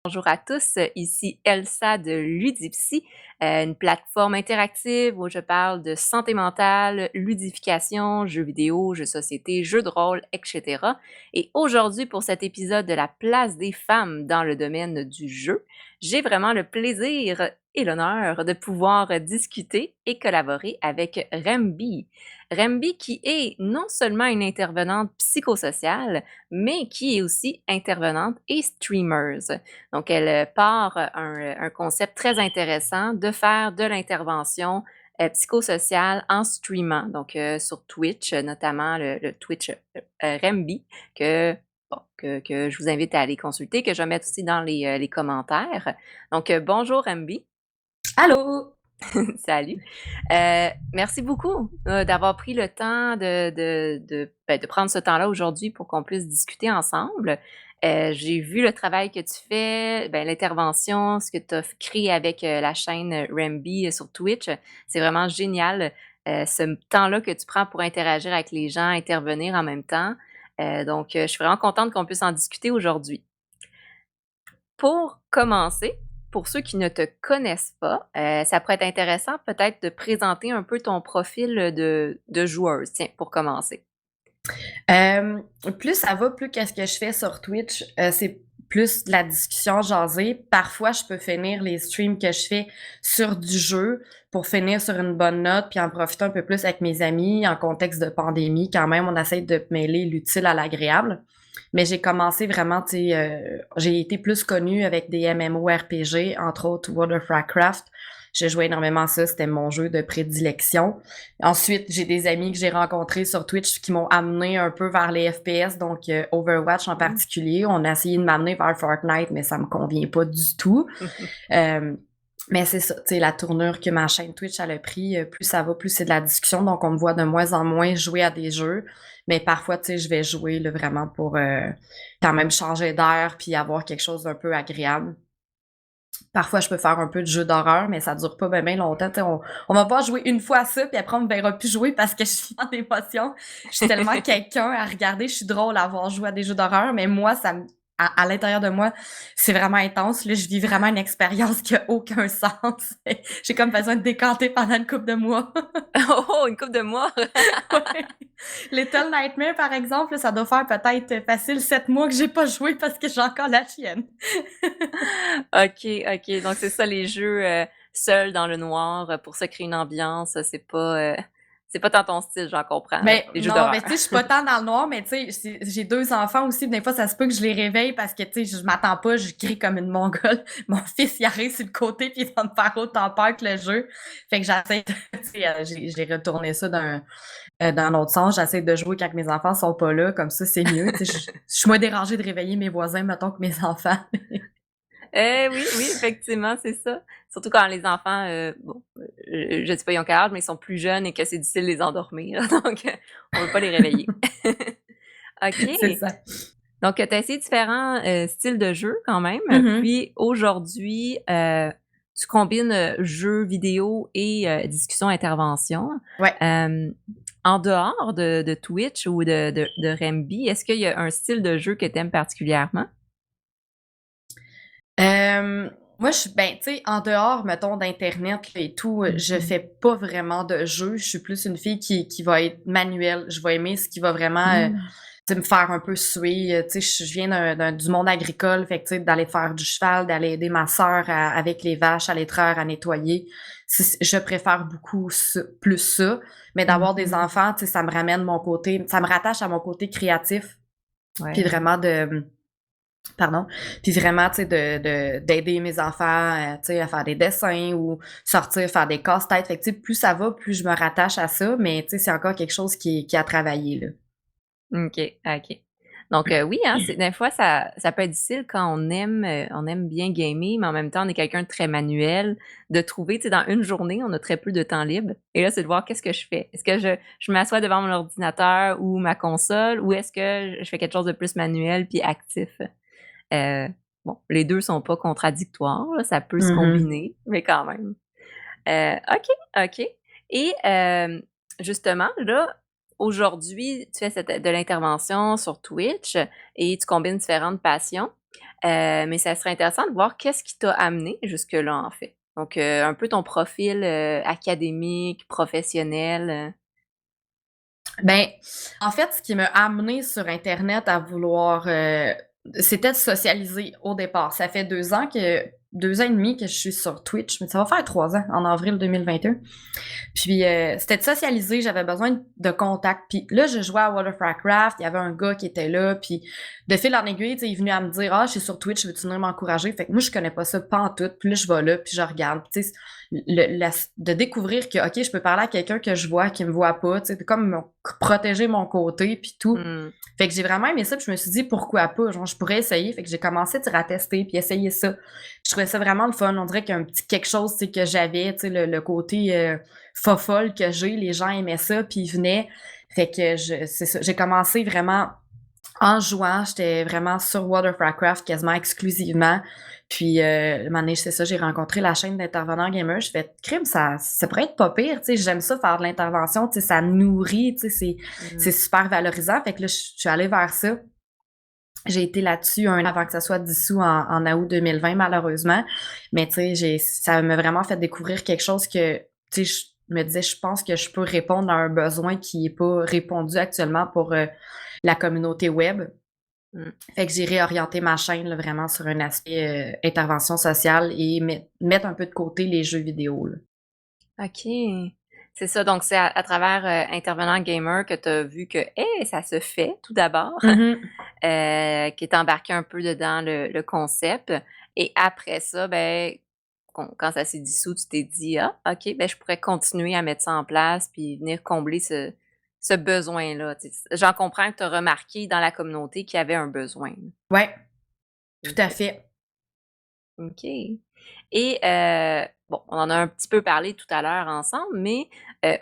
Bonjour à tous, ici Elsa de Ludipsy, une plateforme interactive où je parle de santé mentale, ludification, jeux vidéo, jeux de société, jeux de rôle, etc. Et aujourd'hui, pour cet épisode de la place des femmes dans le domaine du jeu, j'ai vraiment le plaisir et l'honneur de pouvoir discuter et collaborer avec Rembi. Rembi qui est non seulement une intervenante psychosociale, mais qui est aussi intervenante et streamer. Donc, elle part un concept très intéressant de faire de l'intervention psychosociale en streamant, donc sur Twitch, notamment le Twitch Rembi, que je vous invite à aller consulter, que je vais mettre aussi dans les commentaires. Donc, bonjour Rembi. Allô? Salut. Merci beaucoup d'avoir pris le temps de prendre ce temps-là aujourd'hui pour qu'on puisse discuter ensemble. J'ai vu le travail que tu fais, l'intervention, ce que tu as créé avec la chaîne Rembi sur Twitch. C'est vraiment génial, ce temps-là que tu prends pour interagir avec les gens, intervenir en même temps. Donc, je suis vraiment contente qu'on puisse en discuter aujourd'hui. Pour commencer, pour ceux qui ne te connaissent pas, ça pourrait être intéressant peut-être de présenter un peu ton profil de joueuse, tiens, pour commencer. Euh, Plus ça va, plus qu'est-ce que je fais sur Twitch, c'est plus de la discussion jasée. Parfois, je peux finir les streams que je fais sur du jeu pour finir sur une bonne note, puis en profiter un peu plus avec mes amis en contexte de pandémie. Quand même, on essaie de mêler l'utile à l'agréable. Mais j'ai commencé vraiment, tu sais, j'ai été plus connue avec des MMORPG, entre autres World of Warcraft. J'ai joué énormément à ça, c'était mon jeu de prédilection. Ensuite, j'ai des amis que j'ai rencontrés sur Twitch qui m'ont amené un peu vers les FPS, donc Overwatch en Mmh. particulier. On a essayé de m'amener vers Fortnite, mais ça me convient pas du tout. Euh, mais c'est ça, tu sais, la tournure que ma chaîne Twitch elle a pris, plus ça va, plus c'est de la discussion. Donc, on me voit de moins en moins jouer à des jeux. Mais parfois, tu sais, je vais jouer là, vraiment pour quand même changer d'air puis avoir quelque chose d'un peu agréable. Parfois, je peux faire un peu de jeu d'horreur, mais ça dure pas bien longtemps. Tu sais, on va pas jouer une fois à ça, puis après, on me verra plus jouer parce que je suis en émotion. Je suis tellement quelqu'un à regarder. Je suis drôle à avoir joué à des jeux d'horreur, mais moi, à l'intérieur de moi, c'est vraiment intense. Là, je vis vraiment une expérience qui a aucun sens. J'ai comme besoin de décanter pendant une couple de mois. Oh, une coupe de mois! Ouais. Little Nightmare, par exemple, là, ça doit faire peut-être facile 7 mois que j'ai pas joué parce que j'ai encore la chienne. OK, OK. Donc c'est ça les jeux, seuls dans le noir, pour se créer une ambiance, c'est pas tant ton style, j'en comprends, Ben les jeux non, d'horreur. ben tu sais, je suis pas tant dans le noir, mais tu sais, j'ai 2 enfants aussi. Des fois, ça se peut que je les réveille parce que tu sais, je m'attends pas, je crie comme une mongole. Mon fils, il arrive sur le côté puis il va me faire autant peur que le jeu. Fait que j'essaie de, tu sais, j'ai retourné ça dans l'autre sens. J'essaie de jouer quand mes enfants sont pas là, comme ça, c'est mieux. Tu sais, je suis moins dérangée de réveiller mes voisins, mettons, que mes enfants. Oui, oui, effectivement, c'est ça. Surtout quand les enfants, je sais pas ils ont quel âge, mais ils sont plus jeunes et que c'est difficile de les endormir, donc on veut pas les réveiller. OK. C'est ça. Donc, tu as essayé différents, styles de jeu quand même. Mhm. Puis aujourd'hui, tu combines, jeux vidéo et discussion intervention. Ouais. Hem, En dehors de Twitch ou de Remby, est-ce qu'il y a un style de jeu que tu aimes particulièrement? Moi, ben, tu sais, en dehors, mettons, d'Internet là, et tout, je fais pas vraiment de jeu. Je suis plus une fille qui va être manuelle. Je vais aimer ce qui va vraiment, Mmh. tu sais, me faire un peu suer. Tu sais, je viens du monde agricole, fait que, tu sais, d'aller faire du cheval, d'aller aider ma sœur avec les vaches, à les traire, à nettoyer. Je préfère beaucoup ça, plus ça. Mais d'avoir des Mmh. enfants, tu sais, ça me ramène mon côté, ça me rattache à mon côté créatif. Puis Ouais. vraiment pardon, puis vraiment, tu sais, d'aider mes enfants, tu sais, à faire des dessins ou sortir, faire des casse-têtes. Fait que, tu sais, plus ça va, plus je me rattache à ça, mais tu sais, c'est encore quelque chose qui est à travailler, là. OK, OK. Donc, oui, hein, c'est des fois ça peut être difficile quand on aime bien gamer, mais en même temps, on est quelqu'un de très manuel, de trouver, tu sais, dans une journée, on a très peu de temps libre et là, c'est de voir qu'est-ce que je fais. Est-ce que je m'assois devant mon ordinateur ou ma console ou est-ce que je fais quelque chose de plus manuel puis actif? Heu, bon, les 2 sont pas contradictoires, là, ça peut se Mhm. combiner, mais quand même. OK, OK et justement, là, aujourd'hui, tu fais de l'intervention sur Twitch et tu combines différentes passions. Mais ça serait intéressant de voir qu'est-ce qui t'a amené jusque-là, en fait. Donc, un peu ton profil, académique, professionnel, Ben, en fait, ce qui m'a amené sur internet à vouloir, c'était de socialiser au départ. Ça fait 2 ans et demi que je suis sur Twitch, mais ça va faire 3 ans, en avril 2021. Puis c'était de socialiser, j'avais besoin de contact. Puis là, je jouais à World of Warcraft, il y avait un gars qui était là, puis de fil en aiguille, tu sais, il est venu à me dire «Ah, je suis sur Twitch, veux-tu venir m'encourager?» Fait que moi, je connais pas ça pas en tout. Puis là, je vais là, puis je regarde. Puis tu sais, de découvrir que, OK, je peux parler à quelqu'un que je vois, qui me voit pas, tu sais, comme protéger mon côté, puis tout. mmh, Fait que j'ai vraiment aimé ça, puis je me suis dit «Pourquoi pas? Genre, je pourrais essayer». Fait que j'ai commencé à tester, puis essayer ça. Je trouvais ça vraiment le fun. On dirait qu'il y a un petit quelque chose, tu sais, que j'avais, tu sais, le côté fofolle que j'ai, les gens aimaient ça, puis ils venaient. Fait que c'est ça, j'ai commencé vraiment en jouant, j'étais vraiment sur World of Warcraft quasiment exclusivement. Puis, un moment donné, c'est ça, j'ai rencontré la chaîne d'intervenants gamers. Je fais crime, ça pourrait être pas pire, tu sais. J'aime ça faire de l'intervention, tu sais, ça nourrit, tu sais, c'est mmh. super valorisant. Fait que là, je suis allée vers ça. J'ai été là-dessus un an avant que ça soit dissous en août 2020, malheureusement. Mais tu sais, ça m'a vraiment fait découvrir quelque chose que, tu sais, je me disais, je pense que je peux répondre à un besoin qui est pas répondu actuellement pour la communauté web. Mmh. Fait que j'ai réorienté ma chaîne là, vraiment sur un aspect intervention sociale et mettre un peu de côté les jeux vidéo. Là. OK. C'est ça, donc c'est à travers, Intervenant Gamer que tu as vu que, hey, ça se fait tout d'abord, Mhm. que tu embarqué un peu dedans le concept et après ça, ben, quand ça s'est dissous, tu t'es dit: «Ah, OK, ben, je pourrais continuer à mettre ça en place puis venir combler ce besoin-là», tu sais? J'en comprends que tu as remarqué dans la communauté qu'il y avait un besoin. Ouais, tout à OK. fait. OK. Et bon, on en a un petit peu parlé tout à l'heure ensemble, mais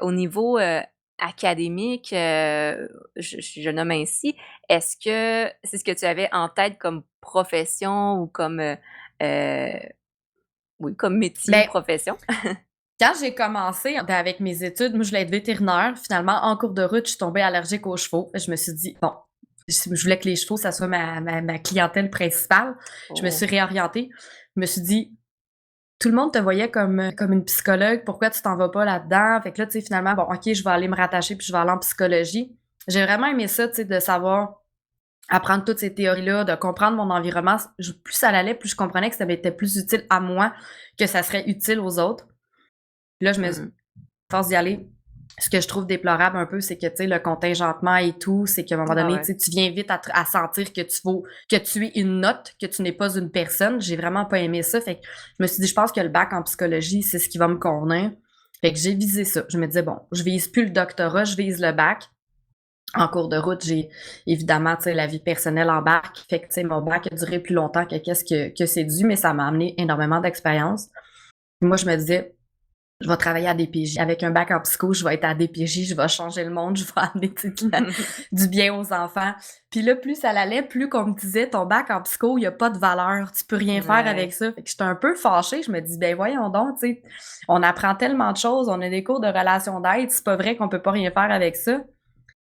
au niveau, académique, je nomme ainsi, est-ce que c'est ce que tu avais en tête comme profession ou comme, oui, comme métier ou Ben, profession? quand j'ai commencé avec mes études, moi, je voulais être vétérinaire. Finalement, en cours de route, je suis tombée allergique aux chevaux. Je me suis dit, bon, je voulais que les chevaux, ça soit ma clientèle principale. Je me Oh. suis réorientée. Je me suis dit, tout le monde te voyait comme une psychologue. Pourquoi tu t'en vas pas là-dedans? Fait que là, tu sais, finalement, bon, OK, je vais aller me rattacher puis je vais aller en psychologie. J'ai vraiment aimé ça, tu sais, de savoir apprendre toutes ces théories-là, de comprendre mon environnement. Plus ça allait, plus je comprenais que ça m'était plus utile à moi que ça serait utile aux autres. Puis là, je me suis Mmh. force d'y aller. Ce que je trouve déplorable un peu, c'est que, tu sais, le contingentement et tout, c'est qu'à un moment Ah donné, tu ouais. sais, tu viens vite à sentir que tu es une note, que tu n'es pas une personne. J'ai vraiment pas aimé ça. Fait que je me suis dit, je pense que le bac en psychologie, c'est ce qui va me convenir. Fait que j'ai visé ça. Je me disais, bon, je vise plus le doctorat, je vise le bac. En cours de route, j'ai évidemment, tu sais, la vie personnelle en bac. Fait que, tu sais, mon bac a duré plus longtemps que qu'est-ce que c'est dû, mais ça m'a amené énormément d'expérience. Puis moi, je me disais, je vais travailler à DPJ. Avec un bac en psycho, je vais être à DPJ, je vais changer le monde, je vais amener tu sais, du bien aux enfants. Puis là, plus ça allait, plus qu'on me disait ton bac en psycho, il y a pas de valeur, tu peux rien faire avec Ouais. ça. Fait que j'étais un peu fâchée, je me dis ben voyons donc, tu sais, on apprend tellement de choses, on a des cours de relations d'aide, c'est pas vrai qu'on peut pas rien faire avec ça.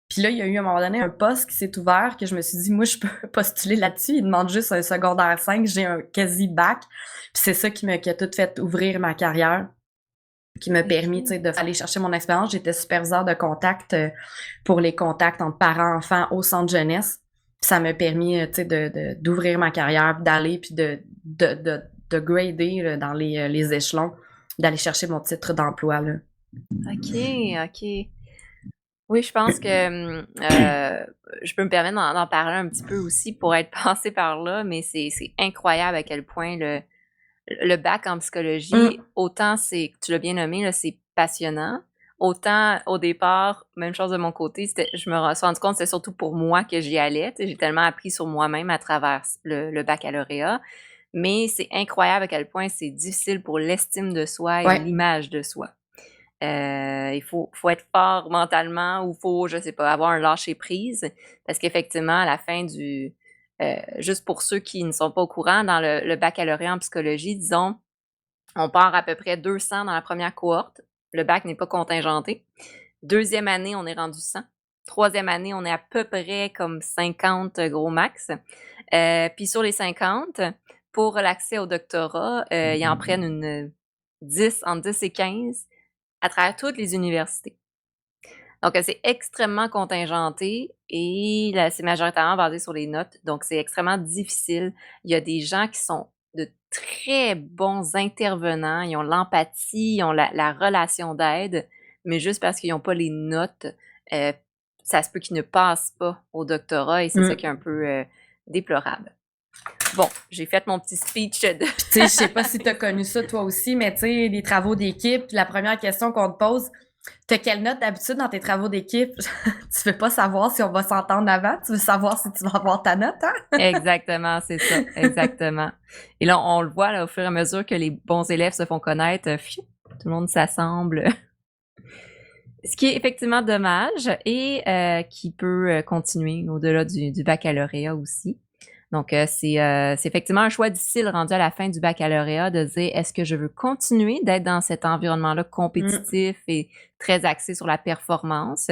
Puis là, il y a eu à un moment donné un poste qui s'est ouvert que je me suis dit moi je peux postuler là-dessus, il demande juste un secondaire 5, j'ai un quasi bac. Puis c'est ça qui a tout fait ouvrir ma carrière qui m'a permis, tu OK. sais, d'aller chercher mon expérience. J'étais superviseur de contact pour les contacts entre parents-enfants au centre jeunesse. Puis ça m'a permis, tu sais, d'ouvrir ma carrière, d'aller puis de grader là, dans les échelons, d'aller chercher mon titre d'emploi, là. OK, OK. Oui, je pense que, je peux me permettre d'en parler un petit peu aussi pour être passée par là, mais c'est incroyable à quel point le bac en psychologie, Mmh. autant c'est tu l'as bien nommé, là, c'est passionnant, autant au départ, même chose de mon côté, je me suis rendu compte, que c'était surtout pour moi que j'y allais, tu sais, j'ai tellement appris sur moi-même à travers le baccalauréat, mais c'est incroyable à quel point c'est difficile pour l'estime de soi et Ouais. l'image de soi. Il faut être fort mentalement ou faut, je sais pas, avoir un lâcher prise parce qu'effectivement à la fin juste pour ceux qui ne sont pas au courant, dans le baccalauréat en psychologie, disons, on part à peu près 200 dans la première cohorte. Le bac n'est pas contingenté. Deuxième année, on est rendu 100. troisième année, on est à peu près comme 50 gros max. Puis sur les 50, pour l'accès au doctorat, ils en prennent une 10, entre 10 et 15 à travers toutes les universités. Donc, c'est extrêmement contingenté et là, c'est majoritairement basé sur les notes. Donc, c'est extrêmement difficile. Il y a des gens qui sont de très bons intervenants. Ils ont l'empathie, ils ont la relation d'aide, mais juste parce qu'ils n'ont pas les notes, euh, ça se peut qu'ils ne passent pas au doctorat et c'est ça qui est un peu déplorable. Bon, j'ai fait mon petit speech de... Tu sais, je sais pas si tu as connu ça toi aussi, mais tu sais, les travaux d'équipe, la première question qu'on te pose, t'as quelle note d'habitude dans tes travaux d'équipe? Tu veux pas savoir si on va s'entendre avant, tu veux savoir si tu vas avoir ta note, hein? Exactement, c'est ça, exactement. Et là, on le voit là, au fur et à mesure que les bons élèves se font connaître, tout le monde s'assemble. Ce qui est effectivement dommage et qui peut continuer au-delà du baccalauréat aussi. Donc, c'est effectivement un choix difficile rendu à la fin du baccalauréat de dire est-ce que je veux continuer d'être dans cet environnement-là compétitif et très axé sur la performance,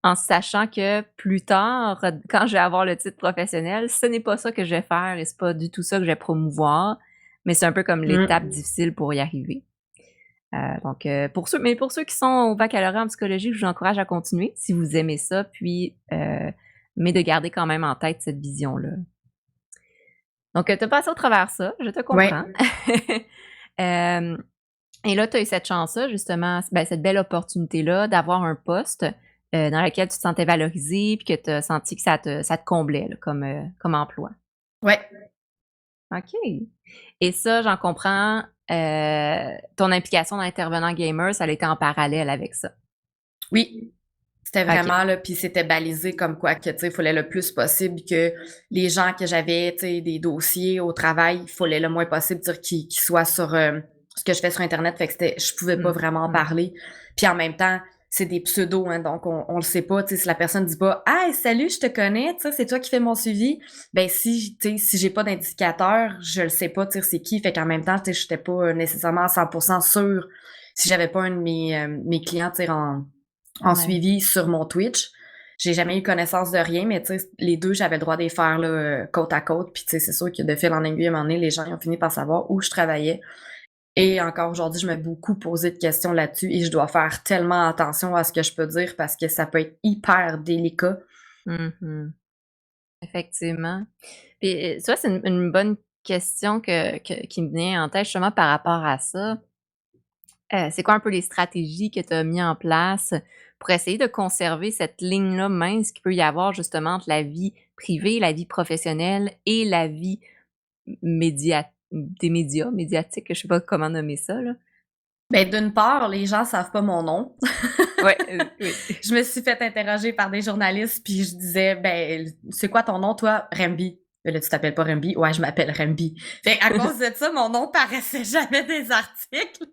en sachant que plus tard, quand je vais avoir le titre professionnel, ce n'est pas ça que je vais faire et c'est pas du tout ça que je vais promouvoir, mais c'est un peu comme l'étape difficile pour y arriver. Donc, pour ceux qui sont au baccalauréat en psychologie, je vous encourage à continuer si vous aimez ça, puis, mais de garder quand même en tête cette vision-là. Donc, tu as passé au travers ça, je te comprends. Et là, tu as eu cette chance-là, justement, cette belle opportunité-là d'avoir un poste dans lequel tu te sentais valorisé puis que tu as senti que ça te comblait là, comme emploi. Ouais. OK. Et ça, j'en comprends, ton implication dans l'intervenant gamer, ça a été en parallèle avec ça. Oui. C'était vraiment, là, puis c'était balisé comme quoi que, tu sais, il fallait le plus possible que les gens que j'avais, tu sais, des dossiers au travail, il fallait le moins possible dire qu'ils soient sur ce que je fais sur Internet. Fait que je pouvais pas vraiment en parler. Puis en même temps, c'est des pseudos, hein, donc on le sait pas, tu sais, si la personne dit pas « Hey, salut, je te connais, tu sais, c'est toi qui fais mon suivi », ben si, tu sais, si j'ai pas d'indicateur, je le sais pas, tu sais, c'est qui. Fait qu'en même temps, tu sais, j'étais pas nécessairement à 100% sûre si j'avais pas un de mes clients, tu sais, en suivi sur mon Twitch. J'ai jamais eu connaissance de rien, mais tu sais, les deux, j'avais le droit de les faire là, côte à côte. Puis tu sais, c'est sûr que de fil en aiguille, à un moment donné, les gens ils ont fini par savoir où je travaillais. Et encore aujourd'hui, je m'ai beaucoup posé de questions là-dessus et je dois faire tellement attention à ce que je peux dire parce que ça peut être hyper délicat. Effectivement. Puis, ça, c'est une bonne question qui me vient en tête justement par rapport à ça. C'est quoi un peu les stratégies que tu as mis en place pour essayer de conserver cette ligne-là mince qu'il peut y avoir justement entre la vie privée, la vie professionnelle et la vie médiatique, je sais pas comment nommer ça, là? Ben, d'une part, les gens savent pas mon nom. Ouais, oui. Je me suis fait interroger par des journalistes, puis je disais, ben, c'est quoi ton nom, toi? Remby. Là, tu t'appelles pas Remby? Ouais, je m'appelle Remby. Fait à cause de ça, mon nom paraissait jamais des articles.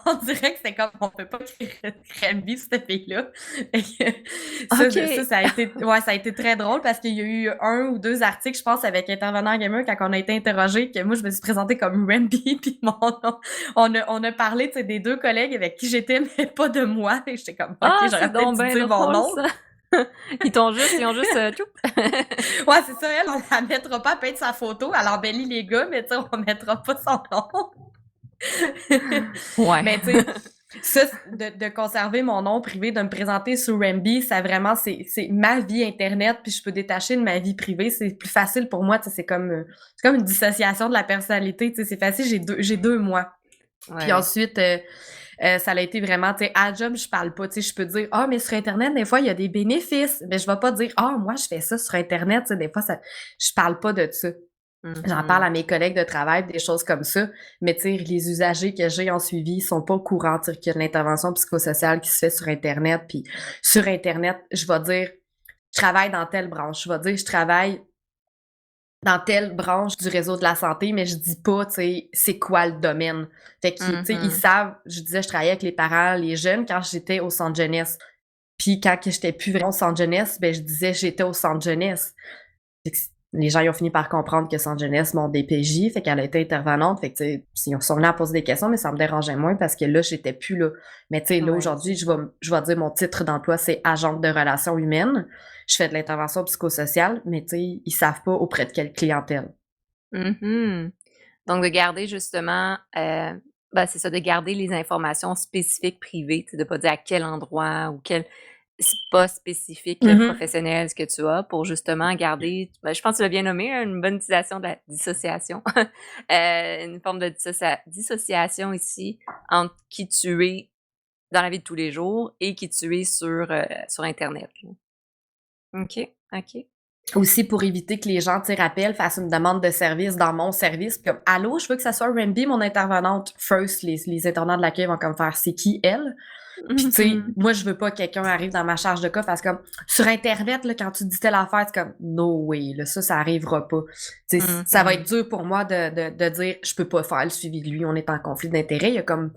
On dirait que c'est comme, on peut pas écrire Remby, cette fille-là. Ça a été très drôle parce qu'il y a eu un ou deux articles, je pense, avec Intervenant Gamer quand on a été interrogé, que moi, je me suis présentée comme Remby, puis mon nom. On a parlé, tu sais, des deux collègues avec qui j'étais, mais pas de moi. Et j'étais comme, OK, j'aurais peut-être dû dire mon nom. Ça. Ils ont juste Ouais, c'est ça, elle, on la mettra pas à peindre sa photo, elle embellit les gars, mais tu sais, on mettra pas son nom. Ouais. Mais tu sais, ça, de conserver mon nom privé, de me présenter sur Remby, ça vraiment, c'est ma vie Internet, puis je peux détacher de ma vie privée, c'est plus facile pour moi, tu sais, c'est comme une dissociation de la personnalité, tu sais, c'est facile, j'ai deux mois. Ouais. Puis ensuite, ça a été vraiment, tu sais, à job, je parle pas, tu sais, je peux dire, ah, mais sur Internet, des fois, il y a des bénéfices. Mais je vais pas dire, ah, moi, je fais ça sur Internet, tu sais, des fois, je parle pas de ça. J'en parle à mes collègues de travail, des choses comme ça. Mais tu sais, les usagers que j'ai en suivi sont pas au courant, tu sais, qu'il y a de l'intervention psychosociale qui se fait sur Internet. Puis sur Internet, je vais dire, je travaille dans telle branche. Je vais dire, je travaille dans telle branche du réseau de la santé, mais je dis pas, tu sais, c'est quoi le domaine. Fait que, tu sais, ils savent, je disais, je travaillais avec les parents, les jeunes quand j'étais au centre jeunesse. Puis quand j'étais plus vraiment au centre jeunesse, ben je disais, j'étais au centre jeunesse. les gens ils ont fini par comprendre que San Jeunesse monte des PJ, fait qu'elle a été intervenante, fait que tu sais, ils sont venus à poser des questions, mais ça me dérangeait moins parce que là, j'étais plus là. Mais tu sais, là, Ouais, c'est aujourd'hui, ça. je vais dire mon titre d'emploi, c'est agente de relations humaines. Je fais de l'intervention psychosociale, mais tu sais, ils savent pas auprès de quelle clientèle. Mhm. Donc, de garder justement, ben, c'est ça, de garder les informations spécifiques privées, tu sais, de pas dire à quel endroit ou quel poste spécifique Mhm. professionnel ce que tu as pour justement garder, ben, je pense que tu l'as bien nommé, hein, une bonne utilisation de la dissociation. Une forme de dissociation ici entre qui tu es dans la vie de tous les jours et qui tu es sur Internet. Là. OK, OK. Aussi pour éviter que les gens, tu sais, rappellent, fassent une demande de service dans mon service, puis comme allô, je veux que ça soit Ramby, mon intervenante. First, les intervenants de l'accueil vont comme faire c'est qui elle? Puis tu sais, Mhm. moi je veux pas que quelqu'un arrive dans ma charge de cas fasse comme sur internet là quand tu dis telle affaire, c'est comme no way, là ça arrivera pas. Tu sais, ça va être Mhm. dur pour moi de dire je peux pas faire le suivi de lui, on est en conflit d'intérêts, il y a comme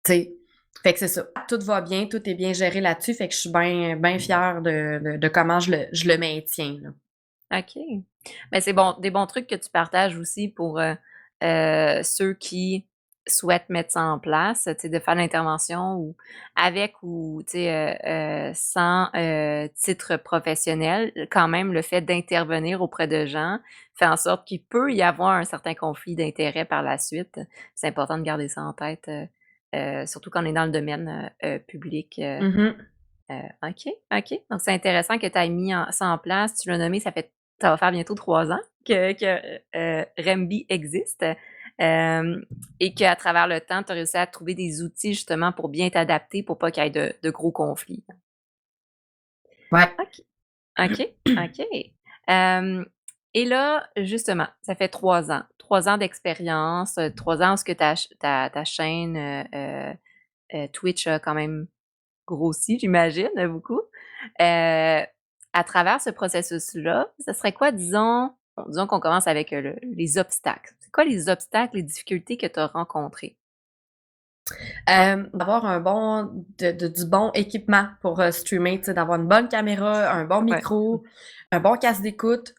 tu sais, fait que c'est ça. Tout va bien, tout est bien géré là-dessus, fait que je suis bien fière de comment je le maintiens là. OK. Ben, c'est bon, des bons trucs que tu partages aussi pour, ceux qui souhaitent mettre ça en place, tu sais, de faire l'intervention ou avec ou, tu sais, sans, titre professionnel. Quand même, le fait d'intervenir auprès de gens fait en sorte qu'il peut y avoir un certain conflit d'intérêts par la suite. C'est important de garder ça en tête, surtout quand on est dans le domaine, public, Mhm. OK, OK. Donc c'est intéressant que tu aies mis ça en place. Tu l'as nommé, ça va faire bientôt 3 ans que, Remby existe, hem et qu'à travers le temps, tu as réussi à trouver des outils justement pour bien t'adapter pour pas qu'il y ait de gros conflits. Ouais. OK, OK, OK. Hem et là, justement, ça fait 3 ans. 3 ans d'expérience, 3 ans où ce que ta chaîne, Twitch a quand même grossi, j'imagine, beaucoup. À travers ce processus-là, ce serait quoi, disons qu'on commence avec, les obstacles. C'est quoi les obstacles, les difficultés que tu as rencontrées? D'avoir un bon du bon équipement pour, streamer, tu sais, d'avoir une bonne caméra, un bon Ouais. micro, un bon casque d'écoute.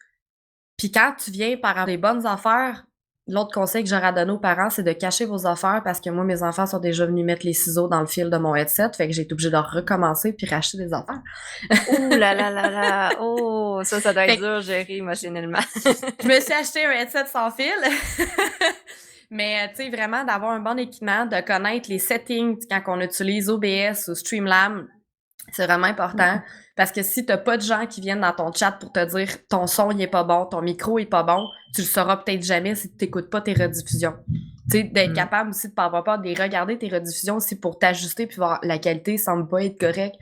Puis quand tu viens par les bonnes affaires, l'autre conseil que j'aurais à donner aux parents, c'est de cacher vos affaires parce que moi, mes enfants sont déjà venus mettre les ciseaux dans le fil de mon headset, fait que j'ai été obligée de recommencer puis racheter des affaires. Ouh là là là là! Oh, ça doit être Fait que dur à gérer émotionnellement. je me suis acheté un headset sans fil. Mais, tu sais, vraiment d'avoir un bon équipement, de connaître les settings quand on utilise OBS ou Streamlab, c'est vraiment important parce que si t'as pas de gens qui viennent dans ton chat pour te dire ton son il est pas bon, ton micro est pas bon, tu le sauras peut-être jamais si tu t'écoutes pas tes rediffusions. Tu sais, d'être Mmh. capable aussi de pas avoir peur de les regarder tes rediffusions aussi pour t'ajuster puis voir la qualité semble pas être correcte.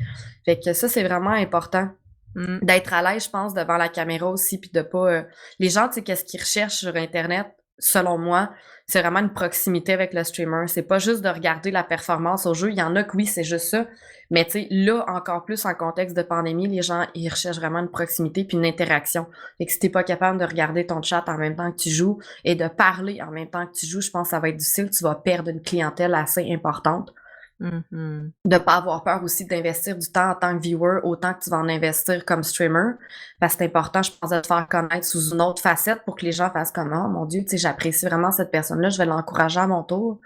Fait que ça, c'est vraiment important. Mmh. D'être à l'aise, je pense, devant la caméra aussi, puis de pas. Les gens, tu sais, qu'est-ce qu'ils recherchent sur Internet, selon moi, c'est vraiment une proximité avec le streamer. C'est pas juste de regarder la performance au jeu. Il y en a que oui, c'est juste ça. Mais tu sais, là, encore plus en contexte de pandémie, les gens, ils recherchent vraiment une proximité puis une interaction. Fait que si t'es pas capable de regarder ton chat en même temps que tu joues et de parler en même temps que tu joues, je pense que ça va être difficile. Tu vas perdre une clientèle assez importante. Mmh. De pas avoir peur aussi d'investir du temps en tant que viewer autant que tu vas en investir comme streamer. Parce que c'est important, je pense, de te faire connaître sous une autre facette pour que les gens fassent comme oh mon Dieu, tu sais, j'apprécie vraiment cette personne-là, je vais l'encourager à mon tour.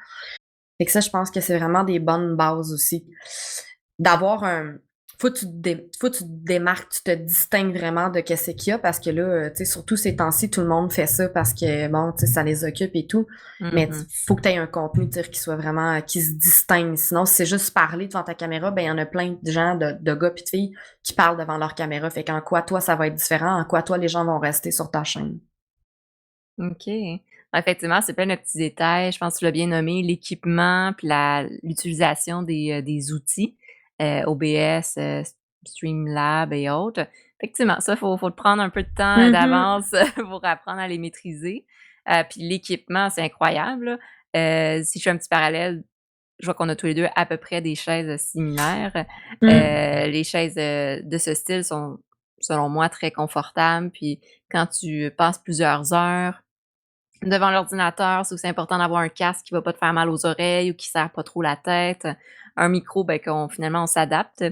Fait que ça, je pense que c'est vraiment des bonnes bases aussi. D'avoir un faut que tu te démarques, tu te distingues vraiment de qu'est-ce qu'il y a parce que là, tu sais, surtout ces temps-ci, tout le monde fait ça parce que bon, tu sais, ça les occupe et tout. Mais Mmh. faut que tu aies un contenu, tu sais, qui soit vraiment, qui se distingue. Sinon, si c'est juste parler devant ta caméra, ben, il y en a plein de gens, de gars pis de filles qui parlent devant leur caméra. Fait qu'en quoi, toi, ça va être différent? En quoi, toi, les gens vont rester sur ta chaîne? OK. Effectivement, c'est plein de petits détails. Je pense que tu l'as bien nommé, l'équipement puis l'utilisation des outils, OBS, Streamlab et autres. Effectivement, ça, faut te prendre un peu de temps, Mhm. d'avance pour apprendre à les maîtriser. Puis l'équipement, c'est incroyable, là. Si je fais un petit parallèle, je vois qu'on a tous les 2 à peu près des chaises, similaires. Mm. Les chaises, de ce style sont, selon moi, très confortables. Puis quand tu passes plusieurs heures devant l'ordinateur, c'est important d'avoir un casque qui va pas te faire mal aux oreilles ou qui serre pas trop la tête. Un micro, ben, qu'on finalement on s'adapte.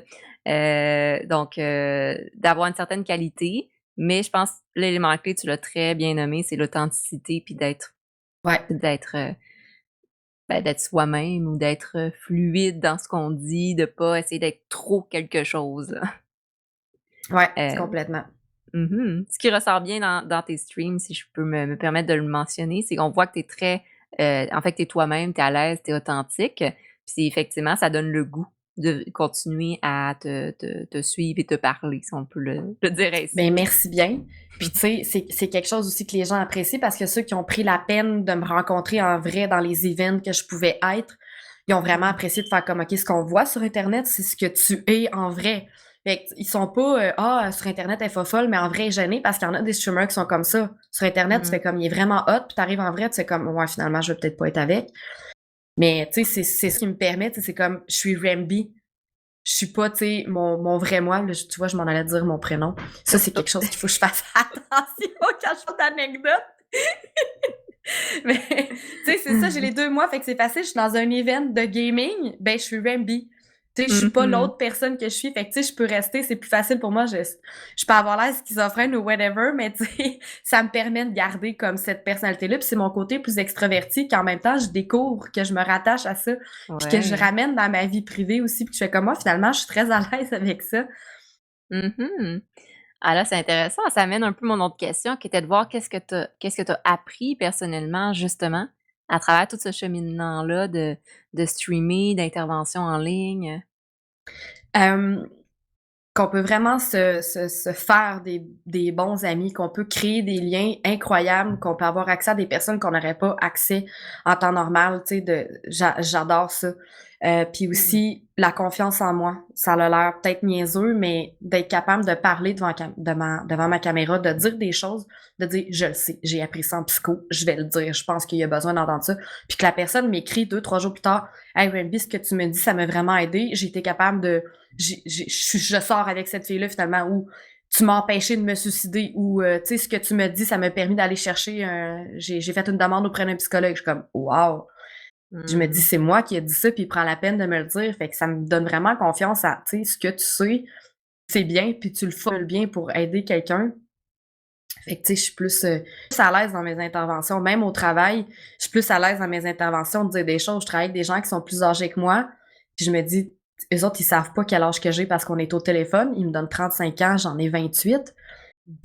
Donc d'avoir une certaine qualité, Mais je pense l'élément clé, tu l'as très bien nommé, c'est l'authenticité puis Ouais, d'être, d'être soi-même ou d'être, fluide dans ce qu'on dit, de pas essayer d'être trop quelque chose, là. ouais, Heu, complètement. mmh Ce qui ressort bien dans tes streams, si je peux me permettre de le mentionner, c'est qu'on voit que tu es très, en fait, tu es toi-même, tu es à l'aise, tu es authentique. Puis effectivement, ça donne le goût de continuer à te suivre et te parler, si on peut le dire Ben ainsi. merci bien. Puis tu sais, c'est quelque chose aussi que les gens apprécient parce que ceux qui ont pris la peine de me rencontrer en vrai dans les events que je pouvais être, ils ont vraiment Mmh. apprécié de faire comme OK, ce qu'on voit sur internet, c'est ce que tu es en vrai. Fait que, ils sont pas sur internet elle est folle, mais en vrai elle est gênée parce qu'il y en a des streamers qui sont comme ça. Sur internet, tu Mmh. fais comme il est vraiment hot, puis t'arrives en vrai, tu fais comme ouais, finalement, je vais peut-être pas être avec. Mais tu sais, c'est ce qui me permet, tu sais, c'est comme je suis Ramby. Je suis pas, tu sais, mon vrai moi. Là, tu vois, je m'en allais dire mon prénom. Ça, c'est quelque chose qu'il faut que je fasse attention quand je fais d'anecdotes. Mais, tu sais, c'est ça, j'ai les deux mois, fait que c'est facile. Je suis dans un event de gaming, ben, je suis Ramby. Tu sais, je suis pas Mmh. l'autre personne que je suis. Fait que, tu sais, je peux rester, c'est plus facile pour moi. Je peux avoir l'air schizophrène ou whatever, mais, tu sais, ça me permet de garder comme cette personnalité-là. Puis c'est mon côté plus extraverti qu'en même temps, je découvre que je me rattache à ça. Puis que je Ouais. ramène dans ma vie privée aussi. Puis je fais comme moi, finalement, je suis très à l'aise avec ça. Mmh. Ah là, c'est intéressant. Ça amène un peu mon autre question qui était de voir qu'est-ce que tu as appris personnellement, justement, à travers tout ce cheminement-là de streamer, d'intervention en ligne? Euh, qu'on peut vraiment se faire des bons amis, qu'on peut créer des liens incroyables, qu'on peut avoir accès à des personnes qu'on n'aurait pas accès en temps normal, tu sais, j'adore ça. Puis Mmh. aussi, la confiance en moi. Ça a l'air peut-être niaiseux, mais d'être capable de parler devant ma caméra, de dire des choses, de dire, je le sais, j'ai appris ça en psycho, je vais le dire, je pense qu'il y a besoin d'entendre ça. Puis que la personne m'écrit 2, 3 jours plus tard, hey, Randy, ce que tu me dis, ça m'a vraiment aidé. J'ai été capable de je sors avec cette fille-là finalement ou tu m'as empêché de me suicider ou tu sais ce que tu me dis ça m'a permis d'aller chercher j'ai fait une demande auprès d'un psychologue. Je suis comme wow. Je me dis Mmh. c'est moi qui ai dit ça puis il prend la peine de me le dire. Fait que ça me donne vraiment confiance à tu sais ce que tu sais, c'est bien puis tu le formules bien pour aider quelqu'un. Fait que tu sais je suis plus à l'aise dans mes interventions, même au travail, je suis plus à l'aise dans mes interventions de dire des choses. Je travaille avec des gens qui sont plus âgés que moi, puis je me dis eux autres, ils savent pas quel âge que j'ai parce qu'on est au téléphone. Ils me donnent 35 ans, j'en ai 28.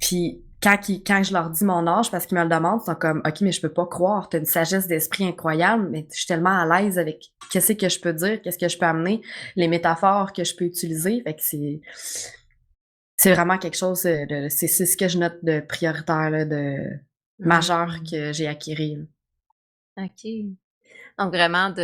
Puis quand je leur dis mon âge parce qu'ils me le demandent, ils sont comme OK, mais je peux pas croire, tu as une sagesse d'esprit incroyable, mais je suis tellement à l'aise avec qu'est-ce que je peux dire, qu'est-ce que je peux amener, les métaphores que je peux utiliser. Fait que c'est vraiment quelque chose de c'est ce que je note de prioritaire là, de majeur Mmh. que j'ai acquis. OK. Donc vraiment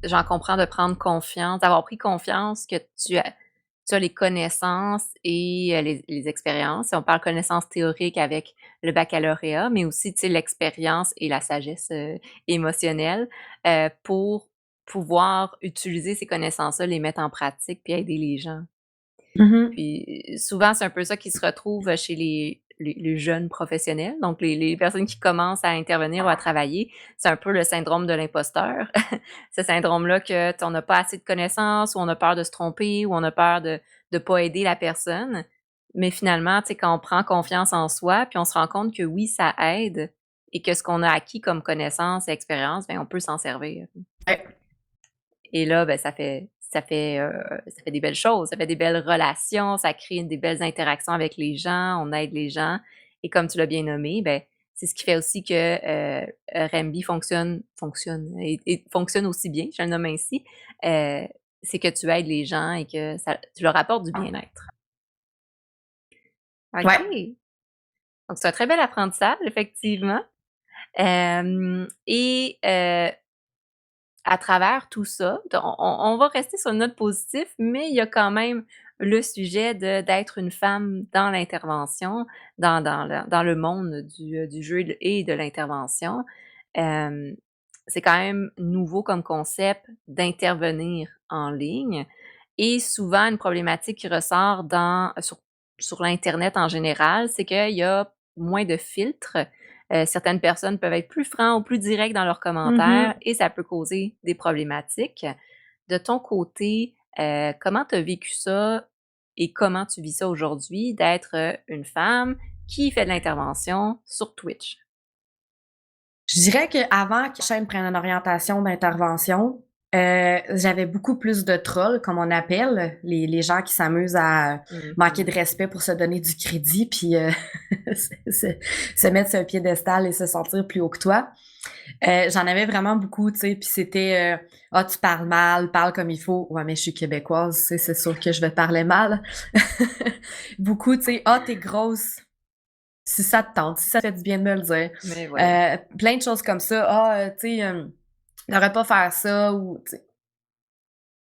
j'en comprends de prendre confiance, d'avoir pris confiance que tu as les connaissances et les expériences. Si on parle connaissances théoriques avec le baccalauréat, mais aussi, tu sais, l'expérience et la sagesse, émotionnelle, pour pouvoir utiliser ces connaissances-là, les mettre en pratique puis aider les gens. Mhm. Puis, souvent, c'est un peu ça qui se retrouve chez les jeunes professionnels, donc les personnes qui commencent à intervenir ou à travailler. C'est un peu le syndrome de l'imposteur. Ce syndrome-là que on n'a pas assez de connaissances ou on a peur de se tromper ou on a peur de pas aider la personne. Mais finalement, tu sais, quand on prend confiance en soi, puis on se rend compte que oui, ça aide et que ce qu'on a acquis comme connaissances et expérience, ben, on peut s'en servir. Ouais. Et là, ben, ça fait des belles choses, ça fait des belles relations, ça crée des belles interactions avec les gens, on aide les gens et comme tu l'as bien nommé, ben, c'est ce qui fait aussi que, Remby fonctionne et fonctionne aussi bien, je le nomme ainsi, heu, c'est que tu aides les gens et que ça tu leur apportes du bien-être. Ouais. OK, donc c'est un très bel apprentissage effectivement, hem et à travers tout ça, on va rester sur une note positive, mais il y a quand même le sujet d'être une femme dans l'intervention, dans le monde du jeu et de l'intervention. Hem, c'est quand même nouveau comme concept d'intervenir en ligne et souvent une problématique qui ressort sur l'internet en général, c'est qu'il y a moins de filtres. Certaines personnes peuvent être plus francs ou plus directs dans leurs commentaires Mhm. et ça peut causer des problématiques. De ton côté, comment tu as vécu ça? et comment tu vis ça aujourd'hui d'être, une femme qui fait de l'intervention sur Twitch? Je dirais qu'avant que la chaîne prenne une orientation d'intervention, j'avais beaucoup plus de trolls, comme on appelle, les gens qui s'amusent à Mmh manquer de mh. respect pour se donner du crédit, puis se mettre sur un piédestal et se sentir plus haut que toi. J'en avais vraiment beaucoup, tu sais, puis c'était, «Ah, tu parles mal, parle comme il faut». Ouais, mais je suis québécoise, tu sais, c'est sûr que je vais parler mal. Beaucoup, tu sais: «Ah, tu grosse». Si ça te tente, si ça te fait du bien de me le dire. Mais voyons. Plein de choses comme ça. «Ah, tu sais, tu pas faire ça» ou tu sais.